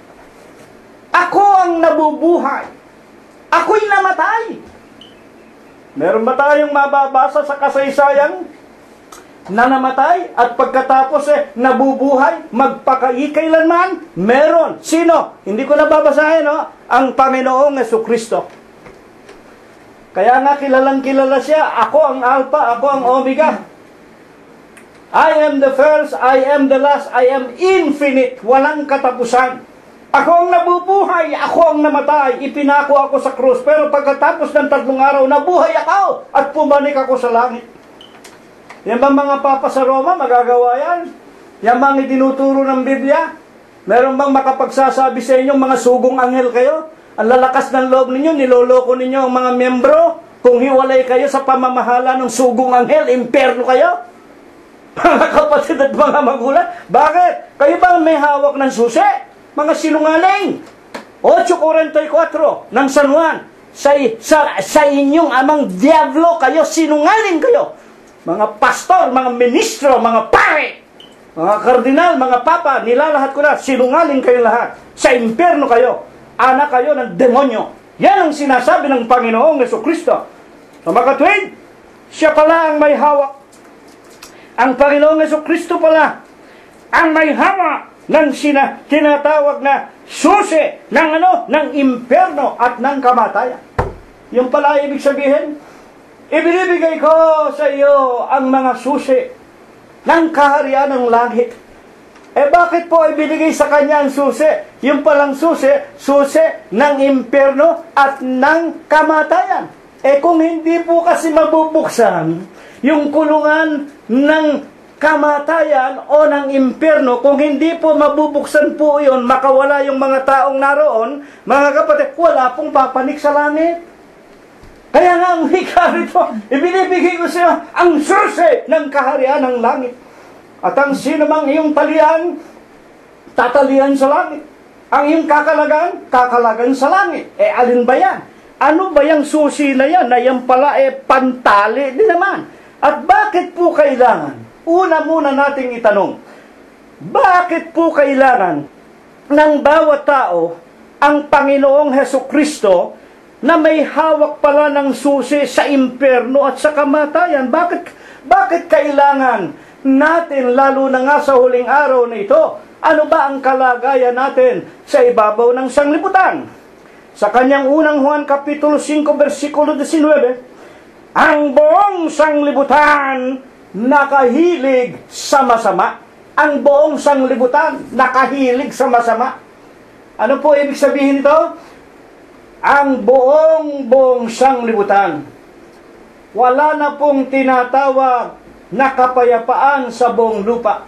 Ako ang nabubuhay. Ako'y namatay. Meron ba tayong mababasa sa kasaysayan na namatay at pagkatapos nabubuhay, magpakai kailanman? Meron. Sino? Hindi ko nababasahin, no? Ang Panginoong Jesucristo. Kaya nga kilalang kilala siya. Ako ang Alpha, ako ang Omega. I am the first, I am the last, I am infinite. Walang katapusan. Ako ang nabubuhay, ako ang namatay. Ipinako ako sa krus. Pero pagkatapos ng 3 araw, nabuhay ako at pumanik ako sa langit. Yan ba mga Papa sa Roma, magagawa yan? Yan bang itinuturo ng Biblia? Meron bang makapagsasabi sa inyo, mga sugong anghel kayo? Ang lalakas ng loob ninyo, niloloko ninyo ang mga miyembro. Kung hiwalay kayo sa pamamahala ng sugong anghel, impyerno kayo? Mga kapatid at mga magulang, bakit? Kayo ba may hawak ng susi? Mga sinungaling. 8:44 ng San Juan, sa inyong amang diablo kayo, sinungaling kayo. Mga pastor, mga ministro, mga pare, mga kardinal, mga papa, nilalahat ko na, sinungaling kayo lahat. Sa impyerno kayo. Anak kayo ng demonyo. Yan ang sinasabi ng Panginoong Jesucristo. Sa makatwid, siya pala ang may hawak. Ang Panginoong Jesucristo pala ang may hawak ng tinatawag na susi ng impyerno at ng kamatayan. Yung pala ibig sabihin, ibinibigay ko sa iyo ang mga susi ng kaharian ng langit. Bakit po ibinigay sa kanya ang susi? Yung palang susi ng impyerno at ng kamatayan. Kung hindi po kasi mabubuksan yung kulungan ng kamatayan o ng impyerno, kung hindi po mabubuksan po yun, makawala yung mga taong naroon, mga kapatid, wala pong papanik sa langit. Kaya nga ang wika rito, ibinibigay ko sa iyo ang susi ng kaharian ng langit. At ang sino mang iyong talian, tatalian sa langit. Ang iyong kakalagan sa langit. Alin ba yan? Ano ba yung susi na yan? Na yan pala pantali din naman. At bakit po kailangan? Una muna nating itanong, bakit po kailangan ng bawat tao ang Panginoong Hesukristo na may hawak pala ng susi sa impyerno at sa kamatayan? Bakit kailangan natin, lalo na nga sa huling araw na ito? Ano ba ang kalagayan natin sa ibabaw ng sanglibutan? Sa kanyang unang Juan Kapitulo 5, versikulo 19, ang buong sanglibutan nakahilig sa masama. Ang buong sanglibutan nakahilig sa masama. Ano po ibig sabihin ito? Ang buong sanglibutan, wala na pong tinatawag na kapayapaan sa buong lupa.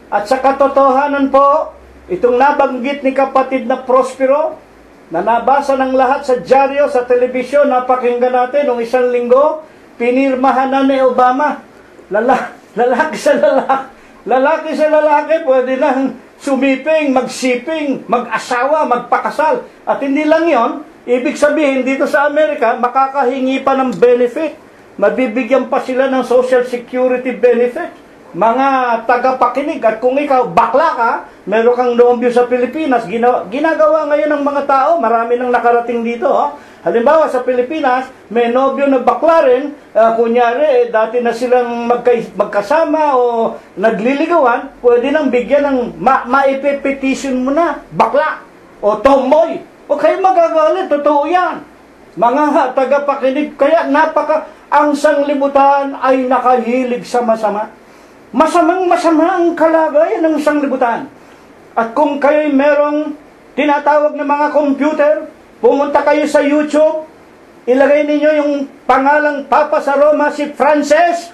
At sa katotohanan po, itong nabanggit ni kapatid na Prospero, na nabasa ng lahat sa dyaryo, sa telebisyon, napakinggan natin noong isang linggo, pinirmahan na ni Obama. Lalaki sa lalaki, pwede lang sumiping, magsiping, mag-asawa, magpakasal. At hindi lang yon, ibig sabihin dito sa Amerika, makakahingi pa ng benefit. Mabibigyan pa sila ng social security benefit. Mga tagapakinig, at kung ikaw bakla ka, meron kang nobyo sa Pilipinas, ginagawa ngayon ng mga tao, marami nang nakarating dito. Halimbawa sa Pilipinas, may nobyo na bakla rin, kunyari, dati na silang magkasama o nagliligawan, pwede nang bigyan ng maipipetition mo na, bakla o tomboy. O kayo magagalit, totoo yan. Mga tagapakinig, kaya ang sanglibutan ay nakahilig sa masama. Masamang-masama ang kalagayan ng sanglibutan. At kung kayo'y merong tinatawag na mga computer, pumunta kayo sa YouTube, ilagay ninyo yung pangalang Papa sa Roma, si Francis.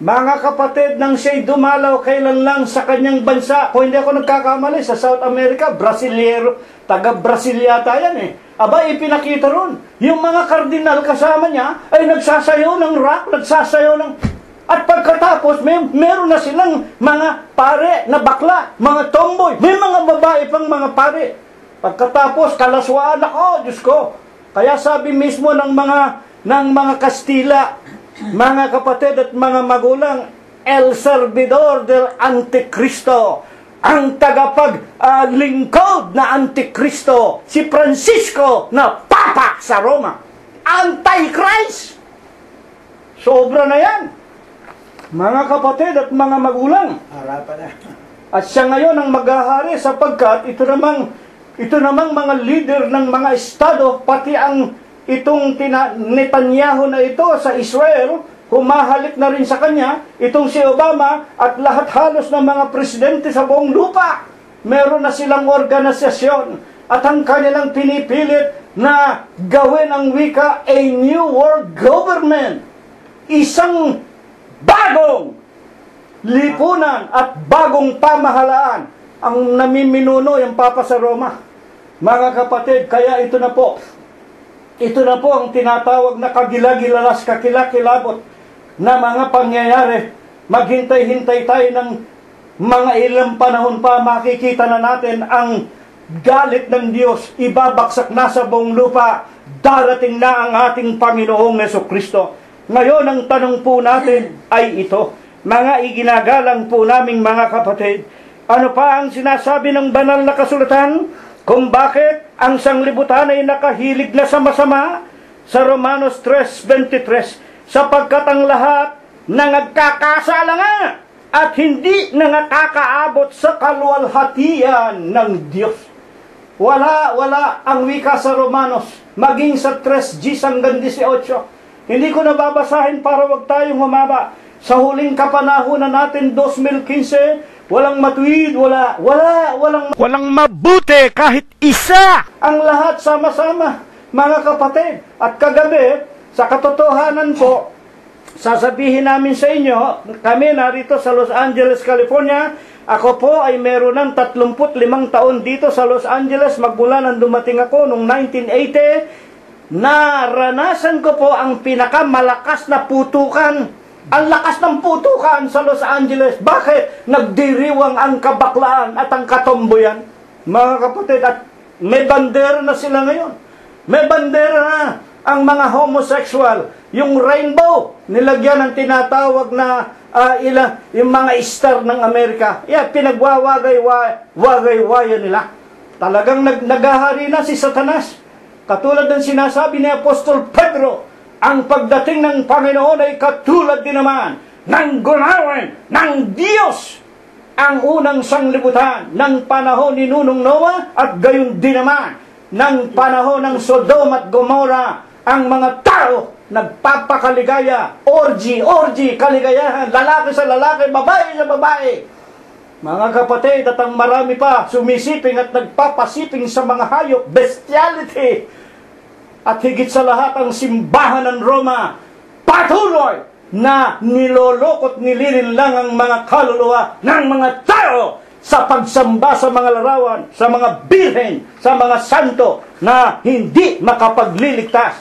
Mga kapatid, nang siya'y dumalaw kailan lang sa kanyang bansa, kung hindi ako nagkakamali, sa South America, Brasileiro, taga-Brasilyata yan Aba, ipinakita ron. Yung mga kardinal kasama niya ay nagsasayaw ng rock, nagsasayaw ng... At pagkatapos, meron na silang mga pare na bakla, mga tomboy, may mga babae pang mga pare. Pagkatapos, kalaswaan ako, Diyos ko. Kaya sabi mismo ng mga Kastila, mga kapatid at mga magulang, El Servidor del Anticristo, ang tagapaglingkod na Antikristo, si Francisco na Papa sa Roma, Antichrist. Sobra na yan, mga kapatid at mga magulang. Harapan na. At siya ngayon ang maghahari sapagkat ito namang mga leader ng mga estado, pati itong Netanyahu na ito sa Israel, humahalik na rin sa kanya, itong si Obama at lahat halos ng mga presidente sa buong lupa. Meron na silang organisasyon at ang kanilang pinipilit na gawin ang wika a new world government. Isang bagong lipunan at bagong pamahalaan ang namiminuno yung Papa sa Roma. Mga kapatid, kaya ito na po ang tinatawag na kagilagilalas, kakilakilabot na mga pangyayari. Maghintay-hintay tayo ng mga ilang panahon pa, makikita na natin ang galit ng Diyos, ibabaksak na sa buong lupa, darating na ang ating Panginoong Hesukristo. Ngayon, ang tanong po natin ay ito, mga iginagalang po naming mga kapatid, ano pa ang sinasabi ng banal na kasulatan kung bakit ang sanglibutan ay nakahilig na sa masama? Sa Romanos 3:23, sapagkat ang lahat na nagkakasala nga at hindi na nakakaabot sa kaluwalhatian ng Diyos. Wala ang wika sa Romanos, maging sa 3:10 hanggang 18. Hindi ko nababasahin para wag tayong humaba. Sa huling kapanahunan natin, 2015, walang matuwid, walang mabuti kahit isa. Ang lahat sama-sama, mga kapatid. At kagabi, sa katotohanan po, sasabihin namin sa inyo, kami narito sa Los Angeles, California. Ako po ay meron ng 35 taon dito sa Los Angeles. Magmula nang dumating ako noong 1980, naranasan ko po ang pinakamalakas na putukan. Ang lakas ng putukan sa Los Angeles. Bakit? Nagdiriwang ang kabaklaan at ang katomboyan. Mga kapatid, at may bandera na sila ngayon. May bandera na ang mga homosexual. Yung rainbow, nilagyan ng tinatawag na yung mga star ng Amerika. Pinagwawagay-wagay nila. Talagang naghahari na si Satanas. Katulad ng sinasabi ni Apostol Pedro, ang pagdating ng Panginoon ay katulad din naman ng gunawin ng Diyos. Ang unang sanglibutan ng panahon ni Nunong Noah at gayon din naman ng panahon ng Sodom at Gomorrah. Ang mga tao nagpapakaligaya, orgy, kaligayahan, lalaki sa lalaki, babae sa babae. Mga kapatid, at ang marami pa sumisiping at nagpapasiping sa mga hayop, bestiality. At higit sa lahat, ang simbahan ng Roma, patuloy na nilolokot, nililinlang ang mga kaluluwa ng mga tao sa pagsamba sa mga larawan, sa mga birhen, sa mga santo na hindi makapagliligtas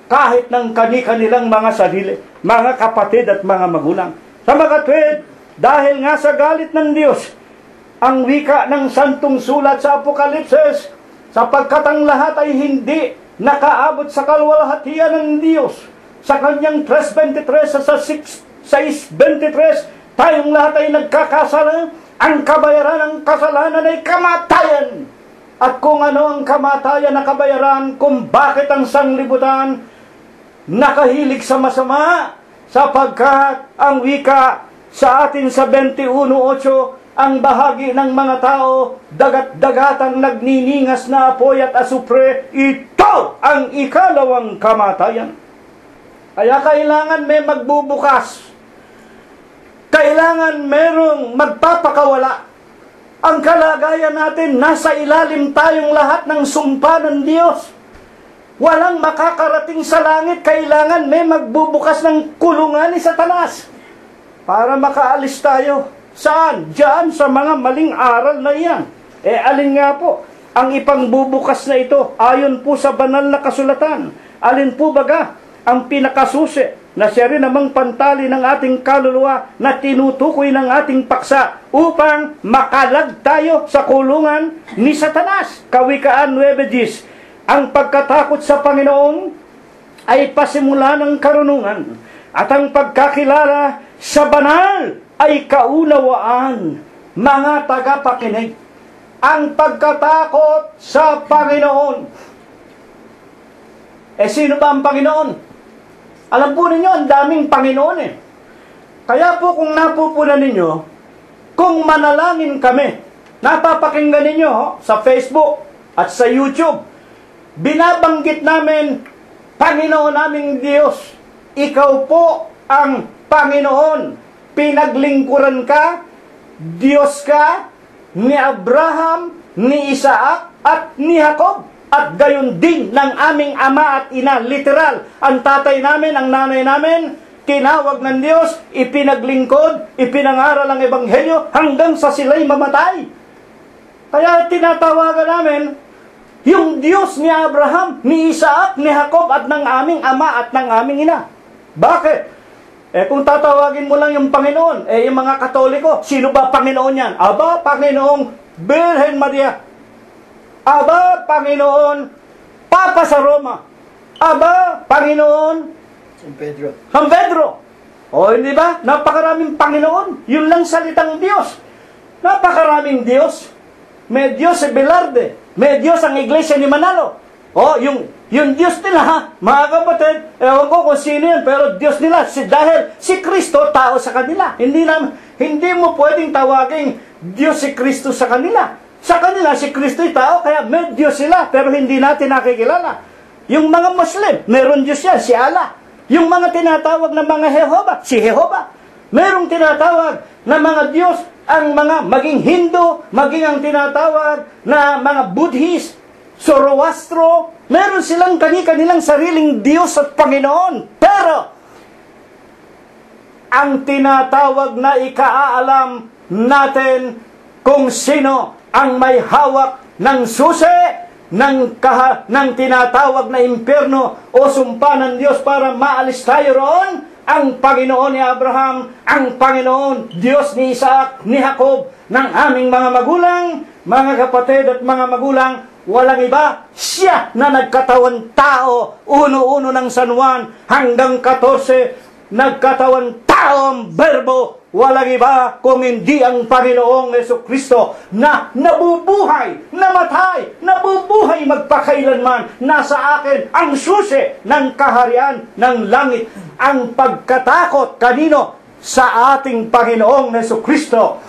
kahit ng kani-kanilang mga sarili, mga kapatid at mga magulang. Sa mga tuwid, dahil nga sa galit ng Diyos, ang wika ng santong sulat sa Apokalipsis, sapagkat ang lahat ay hindi nakaabot sa kaluwalhatian ng Diyos. Sa kanyang 3:23 sa 6:23, tayong lahat ay nagkakasala. Ang kabayaran ng kasalanan ay kamatayan. At kung ano ang kamatayan na kabayaran, kung bakit ang sanglibutan nakahilig sa masama, sapagkat ang wika sa atin sa 21:8, ang bahagi ng mga tao, dagat-dagatang nagniningas na apoy at asupre, ito ang ikalawang kamatayan. Kaya kailangan may magbubukas. Kailangan merong magpapakawala. Ang kalagayan natin, nasa ilalim tayong lahat ng sumpa ng Diyos. Walang makakarating sa langit, kailangan may magbubukas ng kulungan ni Satanas para makaalis tayo. Saan? Diyan sa mga maling aral na iyan. Alin nga po ang ipangbubukas na ito ayon po sa banal na kasulatan? Alin po baga ang pinakasusi na siya rin namang pantali ng ating kaluluwa na tinutukoy ng ating paksa upang makalag tayo sa kulungan ni Satanas? Kawikaan 9:10. Ang pagkatakot sa Panginoon ay pasimula ng karunungan, at ang pagkakilala sa banal ay kaunawaan. Mga tagapakinig, ang pagkatakot sa Panginoon. Sino ba ang Panginoon? Alam po ninyo, ang daming Panginoon Kaya po kung napupunan ninyo, kung manalangin kami, napapakinggan ninyo sa Facebook at sa YouTube, binabanggit namin, Panginoon naming Diyos, ikaw po ang Panginoon. Pinaglingkuran ka, Diyos ka, ni Abraham, ni Isaac, at ni Jacob. At gayon din ng aming ama at ina, literal. Ang tatay namin, ang nanay namin, tinawag ng Diyos, ipinaglingkod, ipinangaral ang Ebanghelyo hanggang sa sila'y mamatay. Kaya tinatawagan namin, yung Diyos ni Abraham, ni Isaac, ni Jacob, at ng aming ama at ng aming ina. Bakit? Kung tatawagin mo lang yung Panginoon, yung mga Katoliko, sino ba Panginoon yan? Aba, Panginoong Birhen Maria. Aba, Panginoon Papa sa Roma. Aba, Panginoon San Pedro. San Pedro. O, hindi ba? Napakaraming Panginoon. Yun lang salitang Diyos. Napakaraming Diyos. May Diyos si Velarde. May Diyos ang Iglesia ni Manalo. O, yung Diyos nila, ha? Mga kapatid, ewan ko kung sino yun, pero Diyos nila, dahil si Kristo, tao sa kanila. hindi mo pwedeng tawaging Diyos si Kristo sa kanila. Sa kanila, si Kristo'y tao, kaya may Diyos sila, pero hindi natin nakikilala. Yung mga Muslim, meron Diyos yan, si Allah. Yung mga tinatawag na mga Jehovah, si Jehovah. Merong tinatawag na mga Diyos, ang mga maging Hindu, maging ang tinatawag na mga Buddhist, Zoroastro, meron silang kanilang sariling Diyos at Panginoon. Pero, ang tinatawag na ikaalam natin kung sino ang may hawak ng susi ng tinatawag na impyerno o sumpa ng Diyos para maalis tayo roon, ang Panginoon ni Abraham, ang Panginoon, Diyos ni Isaac, ni Jacob, ng aming mga magulang, mga kapatid at mga magulang. Walang iba, siya na nagkatawan tao, uno-uno ng San Juan hanggang 14, nagkatawan tao ang Berbo. Walang iba kung hindi ang Panginoong Jesucristo na nabubuhay, namatay, nabubuhay magpakailanman. Nasa akin ang susi ng kaharian ng langit. Ang pagkatakot kanino? Sa ating Panginoong Jesucristo.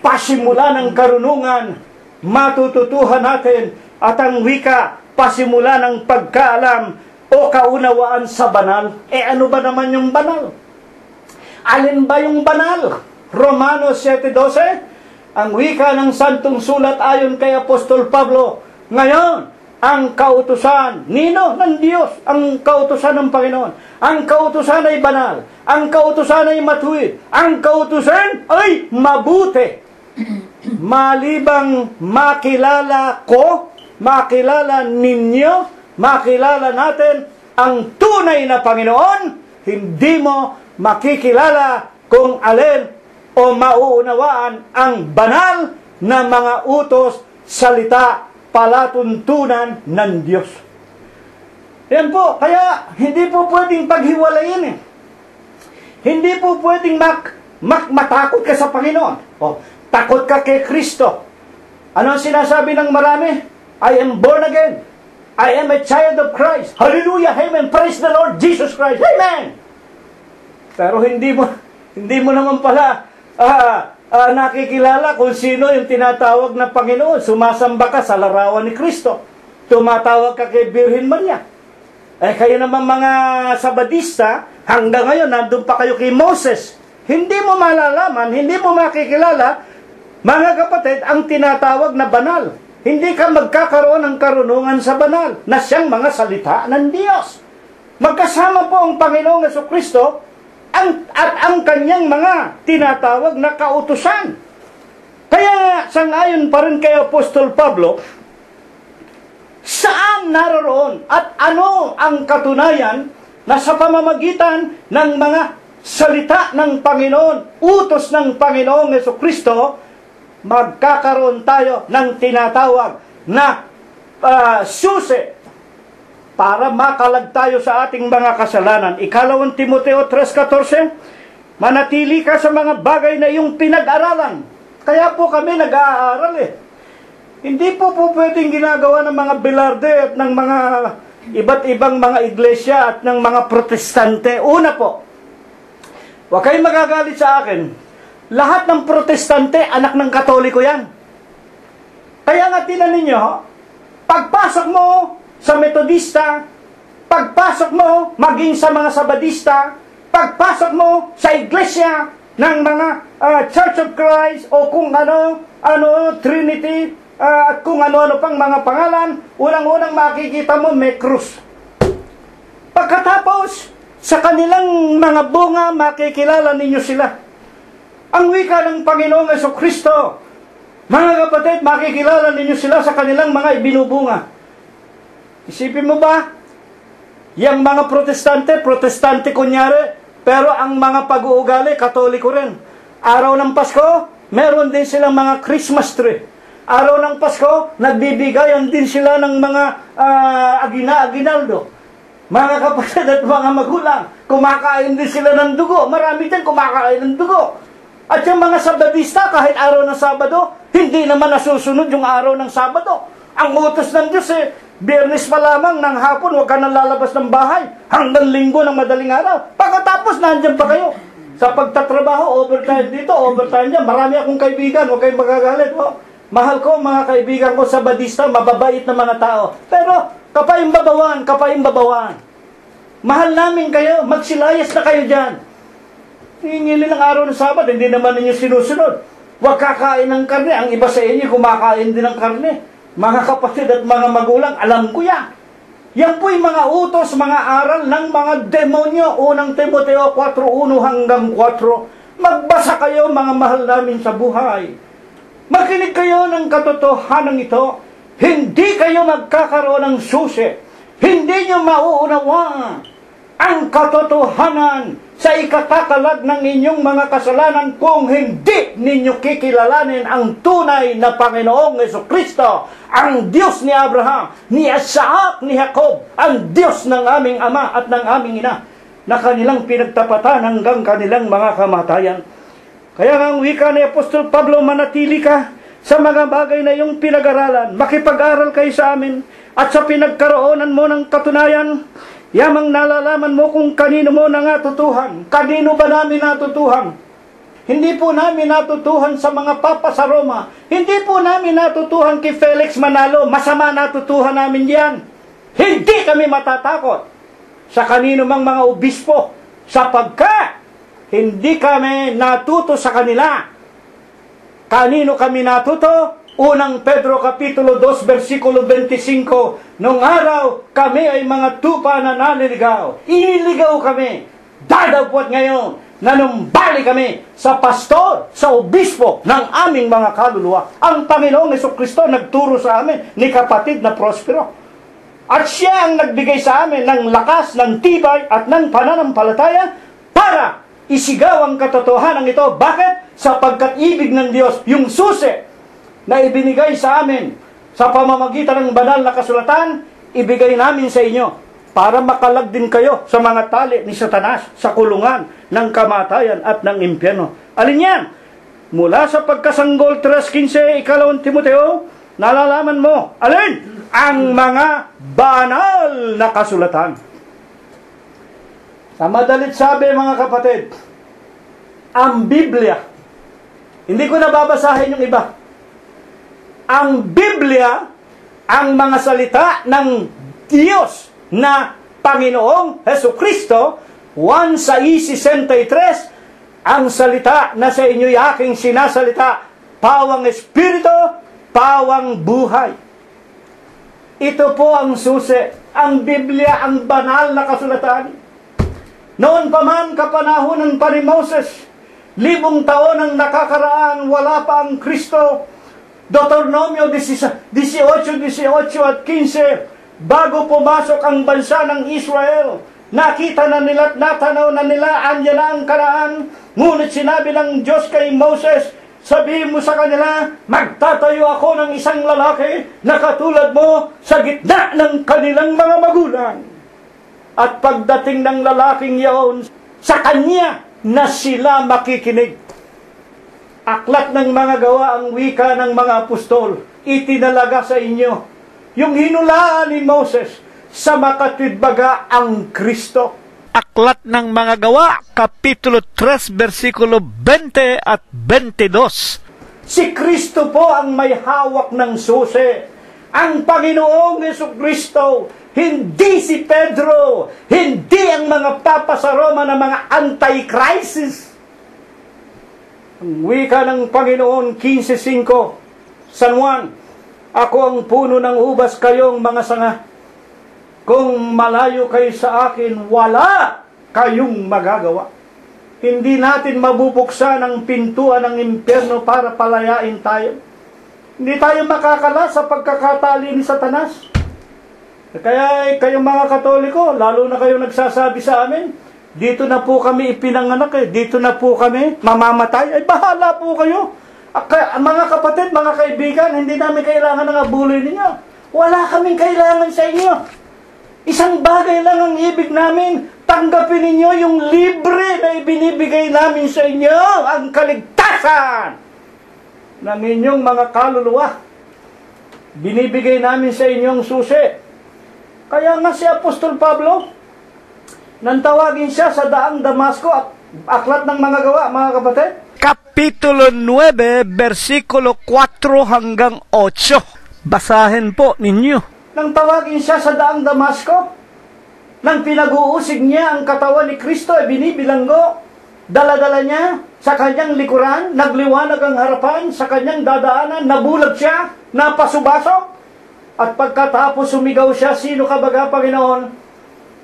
Pasimula ng karunungan, matututuhan natin at ang wika, pasimula ng pagkaalam o kaunawaan sa banal. Ano ba naman yung banal? Alin ba yung banal? Romanos 7:12, ang wika ng Santong Sulat ayon kay Apostol Pablo. Ngayon, ang kautusan, nino? Ng Diyos, ang kautusan ng Panginoon. Ang kautusan ay banal. Ang kautusan ay matuwid. Ang kautusan ay mabuti. Malibang makilala ko, makilala ninyo, makilala natin ang tunay na Panginoon, hindi mo makikilala kung alin o mauunawaan ang banal na mga utos, salita, palatuntunan ng Diyos. Yan po, kaya hindi po pwedeng paghiwalayin eh. Hindi po pwedeng matakot ka sa Panginoon. O, takot ka kay Kristo. Ano ang sinasabi ng marami? I am born again. I am a child of Christ. Hallelujah, amen. Praise the Lord Jesus Christ. Amen. Pero hindi mo naman pala nakikilala kung sino yung tinatawag na Panginoon. Sumasamba ka sa larawan ni Kristo. Tumatawag ka kay Birhen Maria. Kayo naman mga Sabadista, hanggang ngayon nandun pa kayo kay Moses. Hindi mo malalaman, hindi mo makikilala, mga kapatid, ang tinatawag na banal. Hindi ka magkakaroon ng karunungan sa banal na siyang mga salita ng Diyos. Magkasama po ang Panginoong Jesucristo at ang kanyang mga tinatawag na kautusan. Kaya sangayon pa rin kay Apostol Pablo, saan naroon at ano ang katunayan na sa pamamagitan ng mga salita ng Panginoon, utos ng Panginoong Jesucristo, magkakaroon tayo ng tinatawag na susi para makalag tayo sa ating mga kasalanan. 2 Timoteo 3:14, manatili ka sa mga bagay na iyong pinag-aralan. Kaya po kami nag-aaral eh. Hindi po pwedeng ginagawa ng mga Belarde at ng mga iba't ibang mga iglesia at ng mga protestante. Una po, huwag kayong magagalit sa akin. Lahat ng protestante, anak ng Katoliko yan. Kaya nga tinan ninyo, pagpasok mo sa Metodista, pagpasok mo maging sa mga Sabadista, pagpasok mo sa iglesia ng mga Church of Christ o kung ano, Trinity, at kung ano-ano pang mga pangalan, unang-unang makikita mo may krus. Pagkatapos, sa kanilang mga bunga, makikilala ninyo sila. Ang wika ng Panginoong Jesucristo, mga kapatid, makikilala ninyo sila sa kanilang mga ibinubunga. Isipin mo ba, yung mga protestante kunyari, pero ang mga pag-uugali, Katoliko rin. Araw ng Pasko, meron din silang mga Christmas tree. Araw ng Pasko, nagbibigayan din sila ng mga aginaldo. Mga kapatid at mga magulang, kumakain din sila ng dugo. Marami din kumakain ng dugo. At yung mga Sabadista, kahit araw ng Sabado, hindi naman nasusunod yung araw ng Sabado. Ang utos ng Diyos Biyernes pa lamang ng hapon, huwag ka nang lalabas ng bahay. Hanggang Linggo ng madaling araw. Pagkatapos, nandiyan pa kayo Sa pagtatrabaho, overtime dito, overtime dyan. Marami akong kaibigan, huwag kayong magagalit. Oh. Mahal ko mga kaibigan ko sa Badista, mababait na mga tao. Pero, kapayang babawan. Mahal namin kayo, magsilayas na kayo dyan. Hingili ng araw ng Sabat, hindi naman ninyo sinusunod. Huwag kakain ng karne. Ang iba sa inyo, kumakain din ng karne. Mga kapatid at mga magulang, alam ko yan. Yan po'y mga utos, mga aral ng mga demonyo. Unang Timoteo 4:1 hanggang 4. Magbasa kayo, mga mahal namin sa buhay. Makinig kayo ng katotohanan ito. Hindi kayo magkakaroon ng susi. Hindi nyo mauunawa ang katotohanan sa ikatatalag ng inyong mga kasalanan kung hindi ninyo kikilalanin ang tunay na Panginoong Jesucristo, ang Diyos ni Abraham, ni Isaac, ni Jacob, ang Diyos ng aming Ama at ng aming Ina, na kanilang pinagtapatan hanggang kanilang mga kamatayan. Kaya nga ang wika ni Apostol Pablo, manatili ka sa mga bagay na iyong pinag-aralan, makipag-aral kayo sa amin, at sa pinagkaroonan mo ng katunayan, yamang nalalaman mo kung kanino mo natutuhan. Kanino ba namin natutuhan? Hindi po namin natutuhan sa mga papa sa Roma. Hindi po namin natutuhan kay Felix Manalo. Masama natutuhan namin yan. Hindi kami matatakot sa kanino mang mga obispo, sapagkat hindi kami natuto sa kanila. Kanino kami natuto? Unang Pedro Kapitulo 2, versikulo 25, nung araw kami ay mga tupa na naliligaw. Iniligaw kami. Dadagpot ngayon, nanumbali kami sa pastor, sa obispo ng aming mga kaluluwa. Ang Panginoong Jesucristo nagturo sa amin ni kapatid na Prospero. At siya ang nagbigay sa amin ng lakas, ng tibay at ng pananampalataya para isigaw ang katotohanan ito. Bakit? Sapagkat ibig ng Diyos, yung susi na ibinigay sa amin sa pamamagitan ng banal na kasulatan, ibigay namin sa inyo para makalag din kayo sa mga tali ni Satanas sa kulungan ng kamatayan at ng impyerno. Alin yan? Mula sa pagkasanggol 3:15, 2 Timoteo, nalalaman mo, alin? Ang mga banal na kasulatan. Sa madalit sabi, mga kapatid, ang Biblia, hindi ko nababasahin yung iba. Ang Biblia, ang mga salita ng Diyos na Panginoong Jesucristo, 1:63, ang salita na sa inyo'y aking sinasalita, pawang espiritu, pawang buhay. Ito po ang susi, ang Biblia, ang banal na kasulatan. Noon pa man kapanahonan pa ni Moses, 1,000 taon ang nakakaraan, wala pa ang Kristo. Deuteronomio 18 at 15, bago pumasok ang bansa ng Israel, nakita na nila at natanaw na nila, andyan na ang Kanaan. Ngunit sinabi ng Diyos kay Moses, sabihin mo sa kanila, magtatayo ako ng isang lalaki na katulad mo sa gitna ng kanilang mga magulang. At pagdating ng lalaking yaon, sa kanya na sila makikinig. Aklat ng mga gawa ang wika ng mga apostol, itinalaga sa inyo yung hinulaan ni Moses sa makatwidbaga ang Kristo. Aklat ng mga gawa, Kapitulo 3, versikulo 20 at 22. Si Kristo po ang may hawak ng susi. Ang Panginoong Jesucristo, hindi si Pedro, hindi ang mga papa sa Roma na mga anti-crisis. Ang wika ng Panginoon 15:5, San Juan, ako ang puno ng ubas, kayong mga sanga. Kung malayo kayo sa akin, wala kayong magagawa. Hindi natin mabubuksan ang pintuan ng impyerno para palayain tayo. Hindi tayo makakala sa pagkakatali ni Satanas. Kaya kayong mga Katoliko, lalo na kayo nagsasabi sa amin, dito na po kami ipinanganak, dito na po kami mamamatay. Ay, bahala po kayo. Mga kapatid, mga kaibigan, hindi namin kailangan ng abulin ninyo. Wala kaming kailangan sa inyo. Isang bagay lang ang ibig namin. Tanggapin ninyo yung libre na ibinibigay namin sa inyo, ang kaligtasan ng inyong mga kaluluwa. Binibigay namin sa inyong susi. Kaya nga si Apostol Pablo, nang tawagin siya sa daang Damasco, Aklat ng mga gawa, mga kapatid. Kapitulo 9, versikulo 4 hanggang 8. Basahin po ninyo. Nang tawagin siya sa daang Damasco, nang pinag-uusig niya ang katawan ni Kristo, binibilanggo, dala-dala niya sa kanyang likuran, nagliwanag ang harapan sa kanyang dadaanan, nabulag siya, napasubasok. At pagkatapos sumigaw siya, sino ka baga, Panginoon?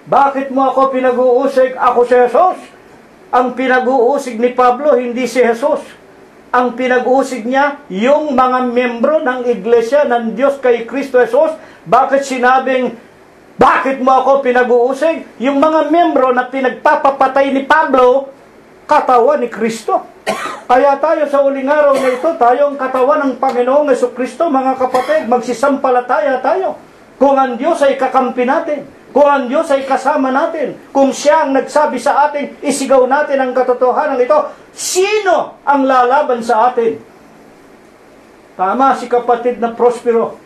Bakit mo ako pinag-uusig? Ako si Jesus. Ang pinag-uusig ni Pablo, hindi si Jesus. Ang pinag-uusig niya, yung mga membro ng iglesia ng Diyos kay Kristo Jesus. Bakit sinabing, bakit mo ako pinag-uusig? Yung mga membro na pinagpapapatay ni Pablo, katawan ni Kristo. Kaya tayo sa uling araw na ito, tayo ang katawan ng Panginoong Jesucristo, mga kapatid, magsisampalataya tayo. Kung ang Diyos ay kakampi natin, kung ang Diyos ay kasama natin, kung siya ang nagsabi sa atin, isigaw natin ang katotohanan ito, sino ang lalaban sa atin? Tama si kapatid na Prospero.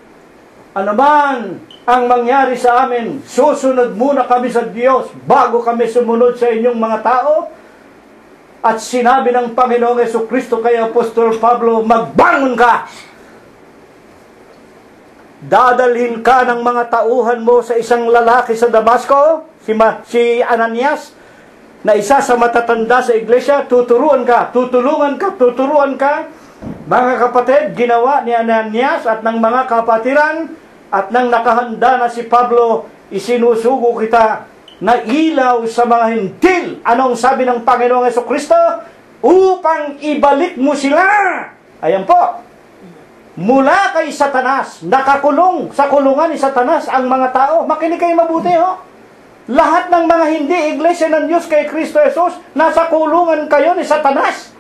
Ano man ang mangyari sa amin, susunod muna kami sa Diyos bago kami sumunod sa inyong mga tao. At sinabi ng Panginoong Jesucristo kay Apostol Pablo, magbangon ka! Dadalhin ka ng mga tauhan mo sa isang lalaki sa Damasco, si Ananias, na isa sa matatanda sa iglesia, tutulungan ka. Mga kapatid, ginawa ni Ananias at ng mga kapatiran, at nang nakahanda na si Pablo, isinusugo kita na ilaw sa mga hintil. Anong sabi ng Panginoong Jesucristo? Upang ibalik mo sila. Ayan po. Mula kay Satanas, nakakulong sa kulungan ni Satanas ang mga tao. Makinig kayo mabuti, ho? Lahat ng mga hindi iglesia ng Diyos kay Kristo Jesus, nasa kulungan kayo ni Satanas.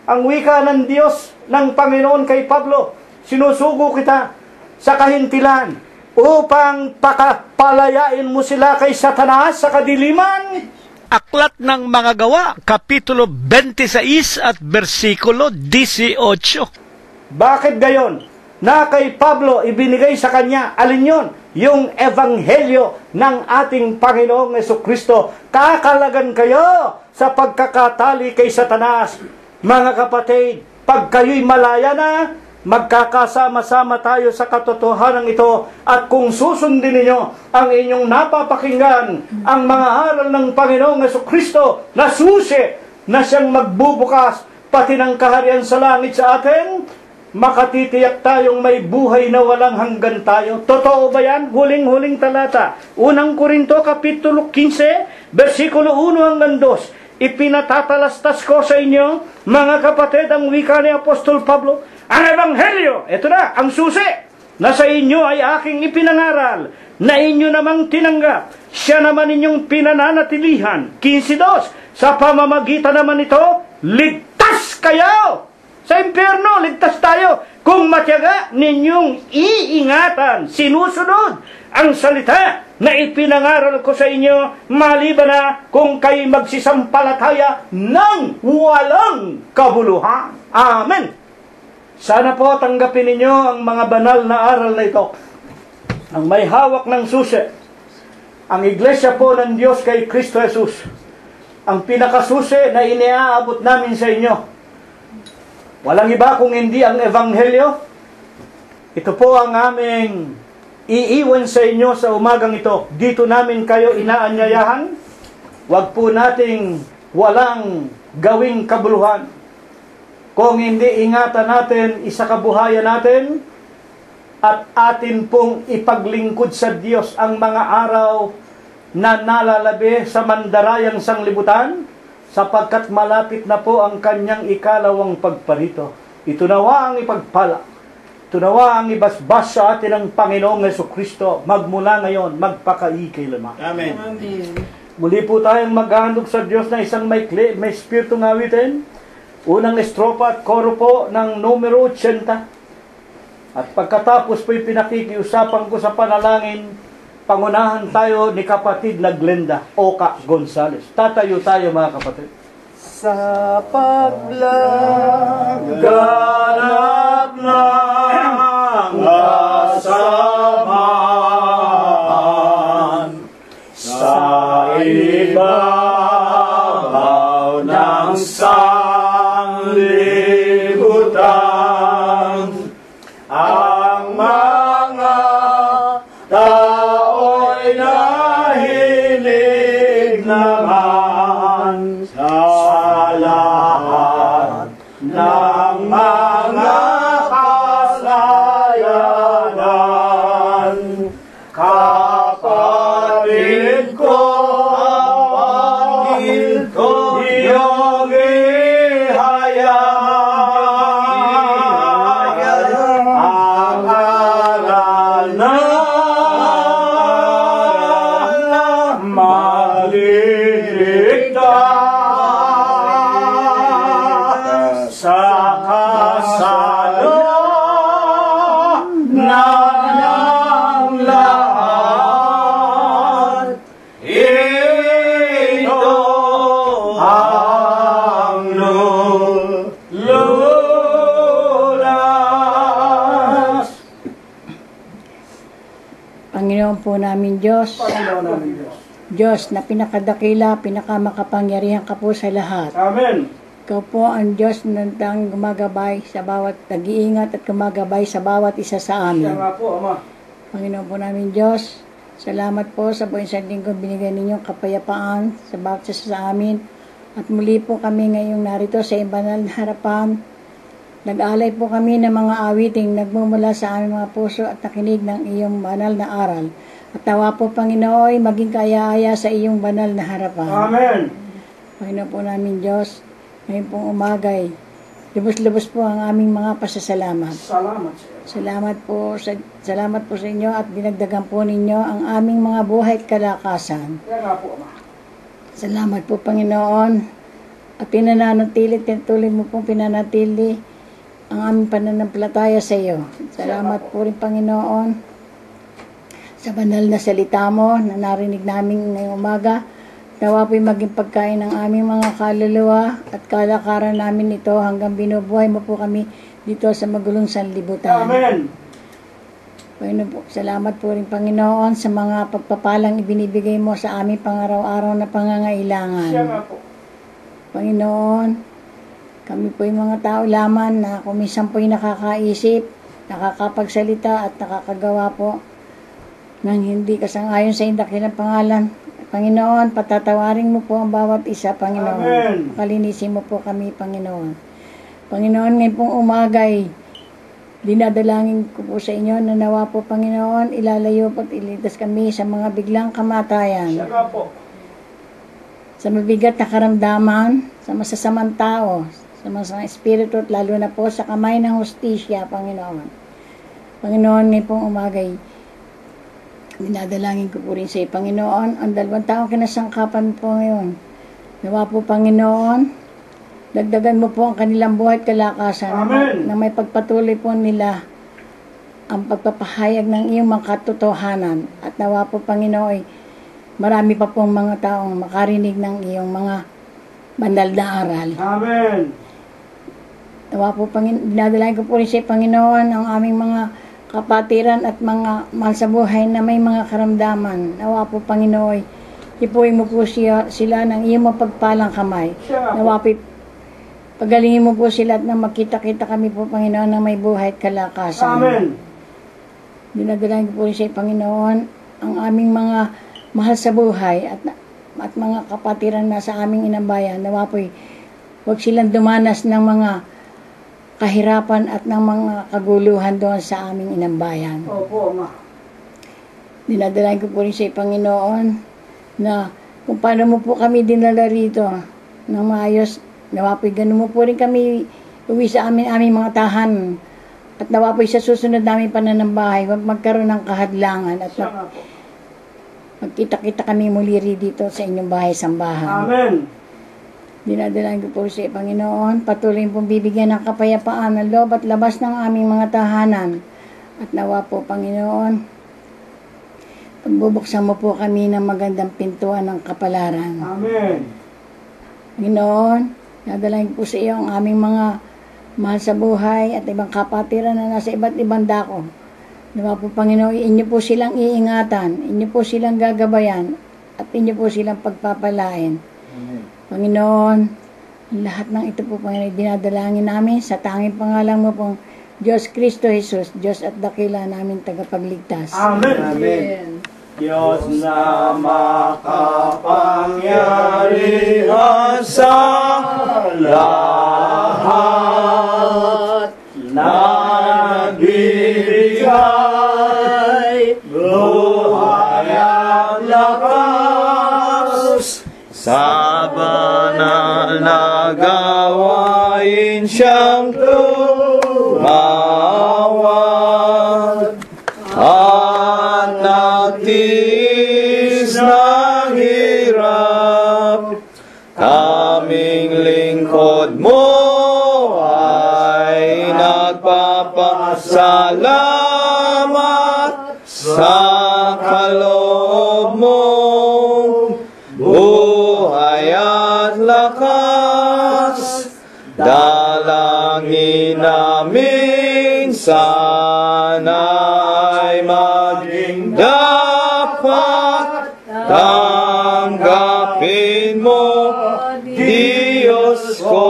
Ang wika ng Diyos ng Panginoon kay Pablo, sinusugo kita sa kahintilan upang palayain mo sila kay Satanas sa kadiliman. Aklat ng mga gawa, Kapitulo 26 at versikulo 18. Bakit gayon? Na kay Pablo ibinigay sa kanya, alin yun? Yung ebanghelyo ng ating Panginoong Jesucristo. Kakalagan kayo sa pagkakatali kay Satanas. Mga kapatid, pag kayo'y malaya na, magkakasama-sama tayo sa katotohanan ito. At kung susundin ninyo ang inyong napapakinggan, ang mga aral ng Panginoong Jesucristo na susi na siyang magbubukas pati ng kaharian sa langit sa atin, makatitiyak tayong may buhay na walang hanggan tayo. Totoo ba yan? Huling-huling talata. Unang Korinto, Kapitulo 15, versikulo 1 hanggang 2. Ipinatatalastas ko sa inyo, mga kapatid, ang wika ni Apostol Pablo, ang ebanghelyo, ito na, ang susi, na sa inyo ay aking ipinangaral, na inyo namang tinanggap, siya naman inyong pinananatilihan. 15:2, sa pamamagitan naman ito, ligtas kayo! Sa impyerno, ligtas tayo kung matyaga ninyong iingatan, sinusunod ang salita na ipinangaral ko sa inyo, maliban na kung kayo magsisampalataya ng walang kabuluhan. Amen. Sana po tanggapin ninyo ang mga banal na aral na ito. Ang may hawak ng susi, ang iglesia po ng Diyos kay Kristo Jesus, ang pinakasusi na iniaabot namin sa inyo. Walang iba kung hindi ang ebanghelyo. Ito po ang aming iiwan sa inyo sa umagang ito. Dito namin kayo inaanyayahan. Huwag po nating walang gawing kabuluhan. Kung hindi ingatan natin, isakabuhayan natin, at atin pong ipaglingkod sa Diyos ang mga araw na nalalabi sa mandarayang sanglibutan, sapagkat malapit na po ang kanyang ikalawang pagparito. Ito nawa ang ipagpala. Ito nawa ang ibasbas sa atin ng Panginoong Jesucristo, magmula ngayon, magpakaikilaman. Amen. Muli po tayong maghahandog sa Diyos na isang may spiritong awitin. Unang estropa at koro po ng numero 80. At pagkatapos po'y pinakikiusapan ko sa panalangin, pangunahan tayo ni kapatid na Glenda Oka Gonzales. Tatayo tayo, mga kapatid. Sa paglaganap ng kasamaan sa ibabaw na ang sanglibutan. Ang mga tao'y nahilig naman sa lahat ng mga kasalanan. Kapatid ko, kapatid ko, iyong ihayag ang aral na maliligtas sa kasalanan ng lahat. Ito ang lunas. Panginoon po namin Diyos, Panginoon namin Diyos. Diyos na pinakadakila, pinakamakapangyarihan ka po sa lahat. Amen. Ikaw po ang Diyos na nang gumagabay sa bawat nag-iingat at gumagabay sa bawat isa sa Siya amin. nga po, Ama. Panginoon po namin Diyos, salamat po sa buong isang linggo binigay ninyong kapayapaan sa bawat isa sa amin. At muli po kami ngayong narito sa iyong banal na harapan. Nag-alay po kami ng mga awiting nagmumula sa aming mga puso at nakinig ng iyong banal na aral. At tawa po Panginoon, maging kaya-aya sa iyong banal na harapan. Amen. Panginoon po namin Diyos, ngayon pong umagay, lubos-lubos po ang aming mga pasasalamat. Salamat sa iyo. Salamat po sa inyo at dinagdagan po ninyo ang aming mga buhay at kalakasan. Siya nga po, Ama. Salamat po Panginoon at tinutuloy mo pong pinanatili ang aming pananampalataya sa iyo. Salamat po rin Panginoon sa banal na salita mo na narinig namin ngayong umaga. Nawa po'y maging pagkain ng aming mga kaluluwa at kalakaran namin ito hanggang binubuhay mo po kami dito sa magulong sanlibutan. Amen. Panginoon po, salamat po rin Panginoon sa mga pagpapalang ibinibigay mo sa aming pangaraw-araw na pangangailangan. Siya nga po. Panginoon, kami po yung mga tao lamang na kuminsan po'y nakakaisip, nakakapagsalita at nakakagawa po nang hindi kasang-ayon sa iyong dakilang pangalan. Panginoon, patatawarin mo po ang bawat isa, Panginoon. Amen. Palinisin mo po kami, Panginoon. Panginoon, ngayon pong umagay, dinadalangin ko po sa inyo na nawa po, Panginoon, ilalayo po at iligtas kami sa mga biglang kamatayan, Siya nga po. sa mabigat na karamdaman, sa masasamang tao, sa masamang espiritu, at lalo na po sa kamay ng hustisya, Panginoon. Panginoon, ngayon pong umagay, dinadalangin ko po rin sa iyo, Panginoon, ang 2 taong kinasangkapan po ngayon. Nawa po, Panginoon, dagdagan mo po ang kanilang buhay at kalakasan. Amen. Na may pagpatuloy po nila ang pagpapahayag ng iyong mga katotohanan. At nawa po, Panginoon, marami pa pong mga taong makarinig ng iyong mga banal na aral. Amen. Nawa po, dinadalangin ko po rin sa iyo, Panginoon, ang aming mga kapatiran at mga mahal sa buhay na may mga karamdaman. Nawa po, Panginoon, ipuin mo po sila ng iyong mapagpalang kamay. Siya nga po. Nawa po, pagalingin mo po sila at na makita-kita kami po, Panginoon, na may buhay at kalakasan. Amen. Dinadalangin ko po rin sa iyo, Panginoon, ang aming mga mahal sa buhay at mga kapatiran na sa aming inambayan. Nawa po, huwag silang dumanas ng mga kahirapan at ng mga kaguluhan doon sa aming inambayan. Opo, Ama. Dinadalangin ko po rin sa iyo, Panginoon, na kung paano mo po kami dinala rito ng maayos, nawa po'y ganun mo po rin kami uwi sa aming mga tahan. At nawa po'y sa susunod namin pananambahay, wag magkaroon ng kahadlangan at Siya nga po. magkita-kita kami muli dito sa inyong bahay-sambahan. Amen. Dinadalangin ko po sa iyo, Panginoon, patuloy pong bibigyan ng kapayapaan ng loob at labas ng aming mga tahanan. At nawa po, Panginoon, pagbubuksan mo po kami ng magandang pintuan ng kapalaran. Amen. Panginoon, dinadalangin po sa iyo ang aming mga mahal sa buhay at ibang kapatiran na nasa iba't ibang dako. Nawa po, Panginoon, inyo po silang iingatan, inyo po silang gagabayan, at inyo po silang pagpapalain. Amen. Panginoon, Lahat ng ito po, Panginoon, dinadalangin namin sa tanging pangalan mo pong Diyos Kristo Jesus, Diyos at dakila namin tagapagligtas. Amen. Amen. Diyos na makapangyarihan sa lahat, nagbibigay buhay at lakas, sa banal na gawain siyang tumawag, at nagtiis ng hirap. Kaming lingkod mo ay nagpapasalamat sa kaloob mo, buhay at lakas. Dalangin namin sana'y maging dapat tanggapin mo, Diyos ko.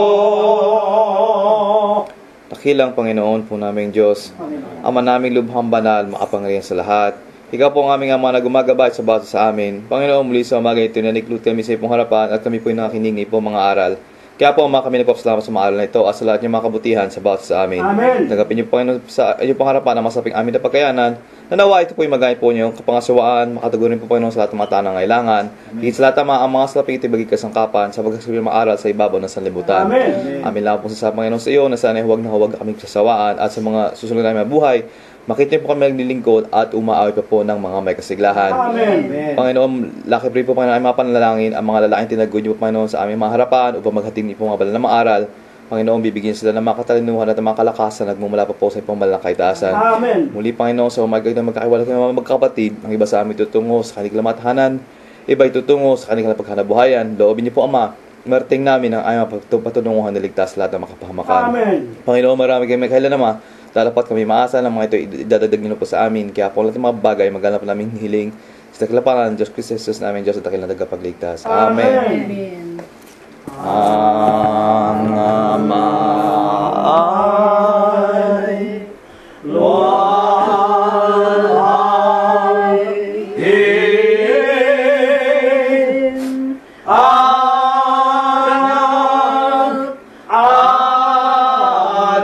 Dakilang Panginoon po naming Diyos, Ama naming lubhang banal, makapangyarihan sa lahat. Ikaw po ang aming Ama na gumagabay sa bawat sa amin. Panginoon, muli sa umaga ito, naniklut kami sa iyong harapan at kami po yung nakakiningi po mga aral. Kaya po, kami nagpapasalamat sa mga aral na ito at sa lahat niyong mga kabutihan sa bawat sa amin. Amen. Nagapin niyo po sa iyong pangharapan ang masaping amin na pagkayanan. Nanawa ito po yung magayat po niyo kapangasawaan, makatagurin po Panginoon sa lahat ng mga tanang ngailangan. Higit sa lahat ang mga salaping ito bagay kasangkapan sa pagkasabi ng mga aral sa ibabaw ng sanlibutan. Amen. Amin lang po sa Panginoon sa iyo na sana huwag na huwag kaming kasawaan at sa mga susunod namin na buhay, makita niyo po kami naglilingkod at umaawit pa po ng mga may kasiglahan. Amen. Panginoon, laki pray po Panginoon ay mapanalangin ang mga lalaking tinagod niyo po Panginoon sa aming mga harapan upang maghatid niyo po mga banal na mga aral. Panginoon, bibigyan sila ng mga katalinuhan at mga kalakasan nagmumula pa po sa ipong banal na kaitaasan. Amen. Muli Panginoon, sa umaga na magkakahiwalay ng mga magkapatid, ang iba sa amin tutungo sa kanilang mathanan, iba tutungo sa kanilang paghanabuhayan. Loobin niyo po Ama, marating namin ang aming patununguhan na ligtas lahat ng makapahamakan. Amen. Panginoon, marami kami kailan Ama, lalapat kami maasa ng mga ito idadagdag niyo po sa amin. Kaya po lahat ng mga bagay maghanap namin hiling sa dakilapanan Diyos Kristo Jesus namin, Diyos at dakilang tagapagligtas. Amen. Amen. Ang Ama ay luwalhatiin, anak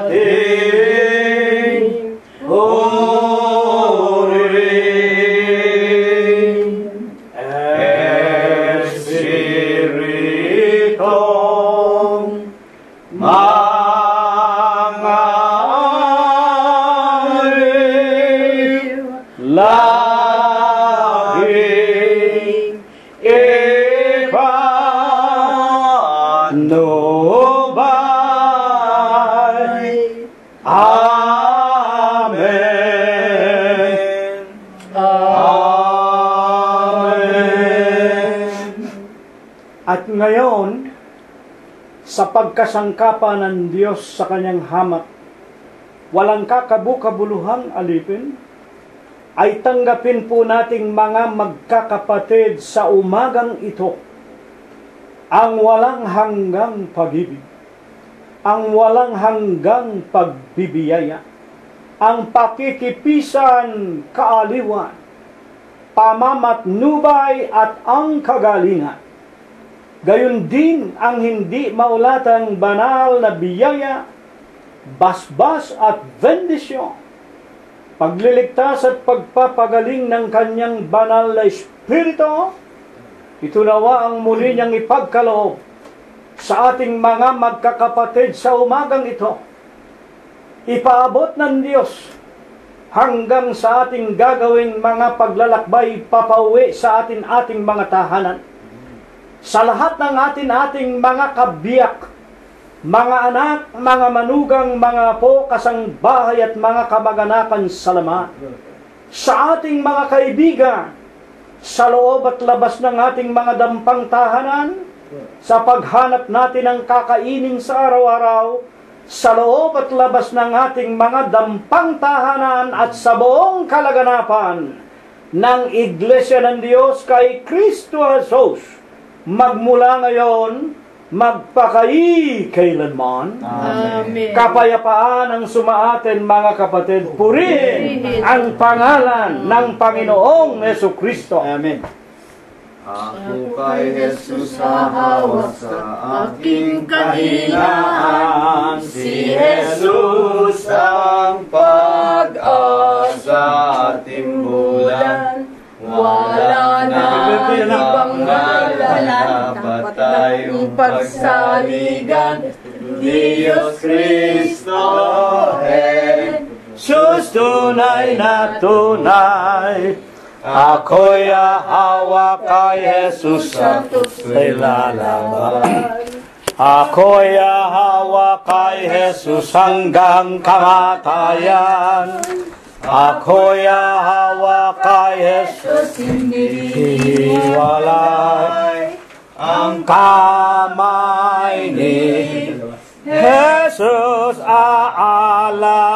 ating purihin, Espiritong mangalip, laging ipanubay. Amen. Amen. At ngayon, sa pagkasangkapan ng Diyos sa kanyang hamak, walang kakabukabuluhang alipin, ay tanggapin po nating mga magkakapatid sa umagang ito ang walang hanggang pag-ibig, ang walang hanggang pagbibiyaya, ang pakikipisan, kaaliwan, pamamatnubay at ang kagalingan. Gayon din ang hindi maulatang banal na biyaya, basbas at bendisyon, pagliligtas at pagpapagaling ng kanyang banal na Espiritu. Ito nawa ang muli niyang ipagkaloob sa ating mga magkakapatid sa umagang ito. Ipaabot ng Diyos hanggang sa ating gagawing mga paglalakbay papauwi sa ating mga tahanan. Sa lahat ng ating mga kabiyak, mga anak, mga manugang, mga apo, kasangbahay at mga kamag-anakan sa laman. Sa ating mga kaibigan, sa loob at labas ng ating mga dampang tahanan, sa paghanap natin ng kakainin sa araw-araw, sa loob at labas ng ating mga dampang tahanan at sa buong kalaganapan ng Iglesia ng Diyos kay Kristo Jesus, magmula ngayon, magpakayi kailanman. Amen. Kapayapaan ang sumaatin, mga kapatid. Purihin ang pangalan ng Panginoong Jesucristo. Amen. Ako kay Jesus hahawak sa aking kahinaan. Si Jesus ang pag-asa at timbulan. Wala na ibang ngalan, dapat tayong pagsaligan. Diyos Kristo, Sus, tunay na tunay, ako'y hawak kay Jesus sa ilalaban. Ako'y hawak kay Jesus hanggang kamatayan. Ako'y hawak kay Jesus, hindi walay ang kamay ni Jesus aalala.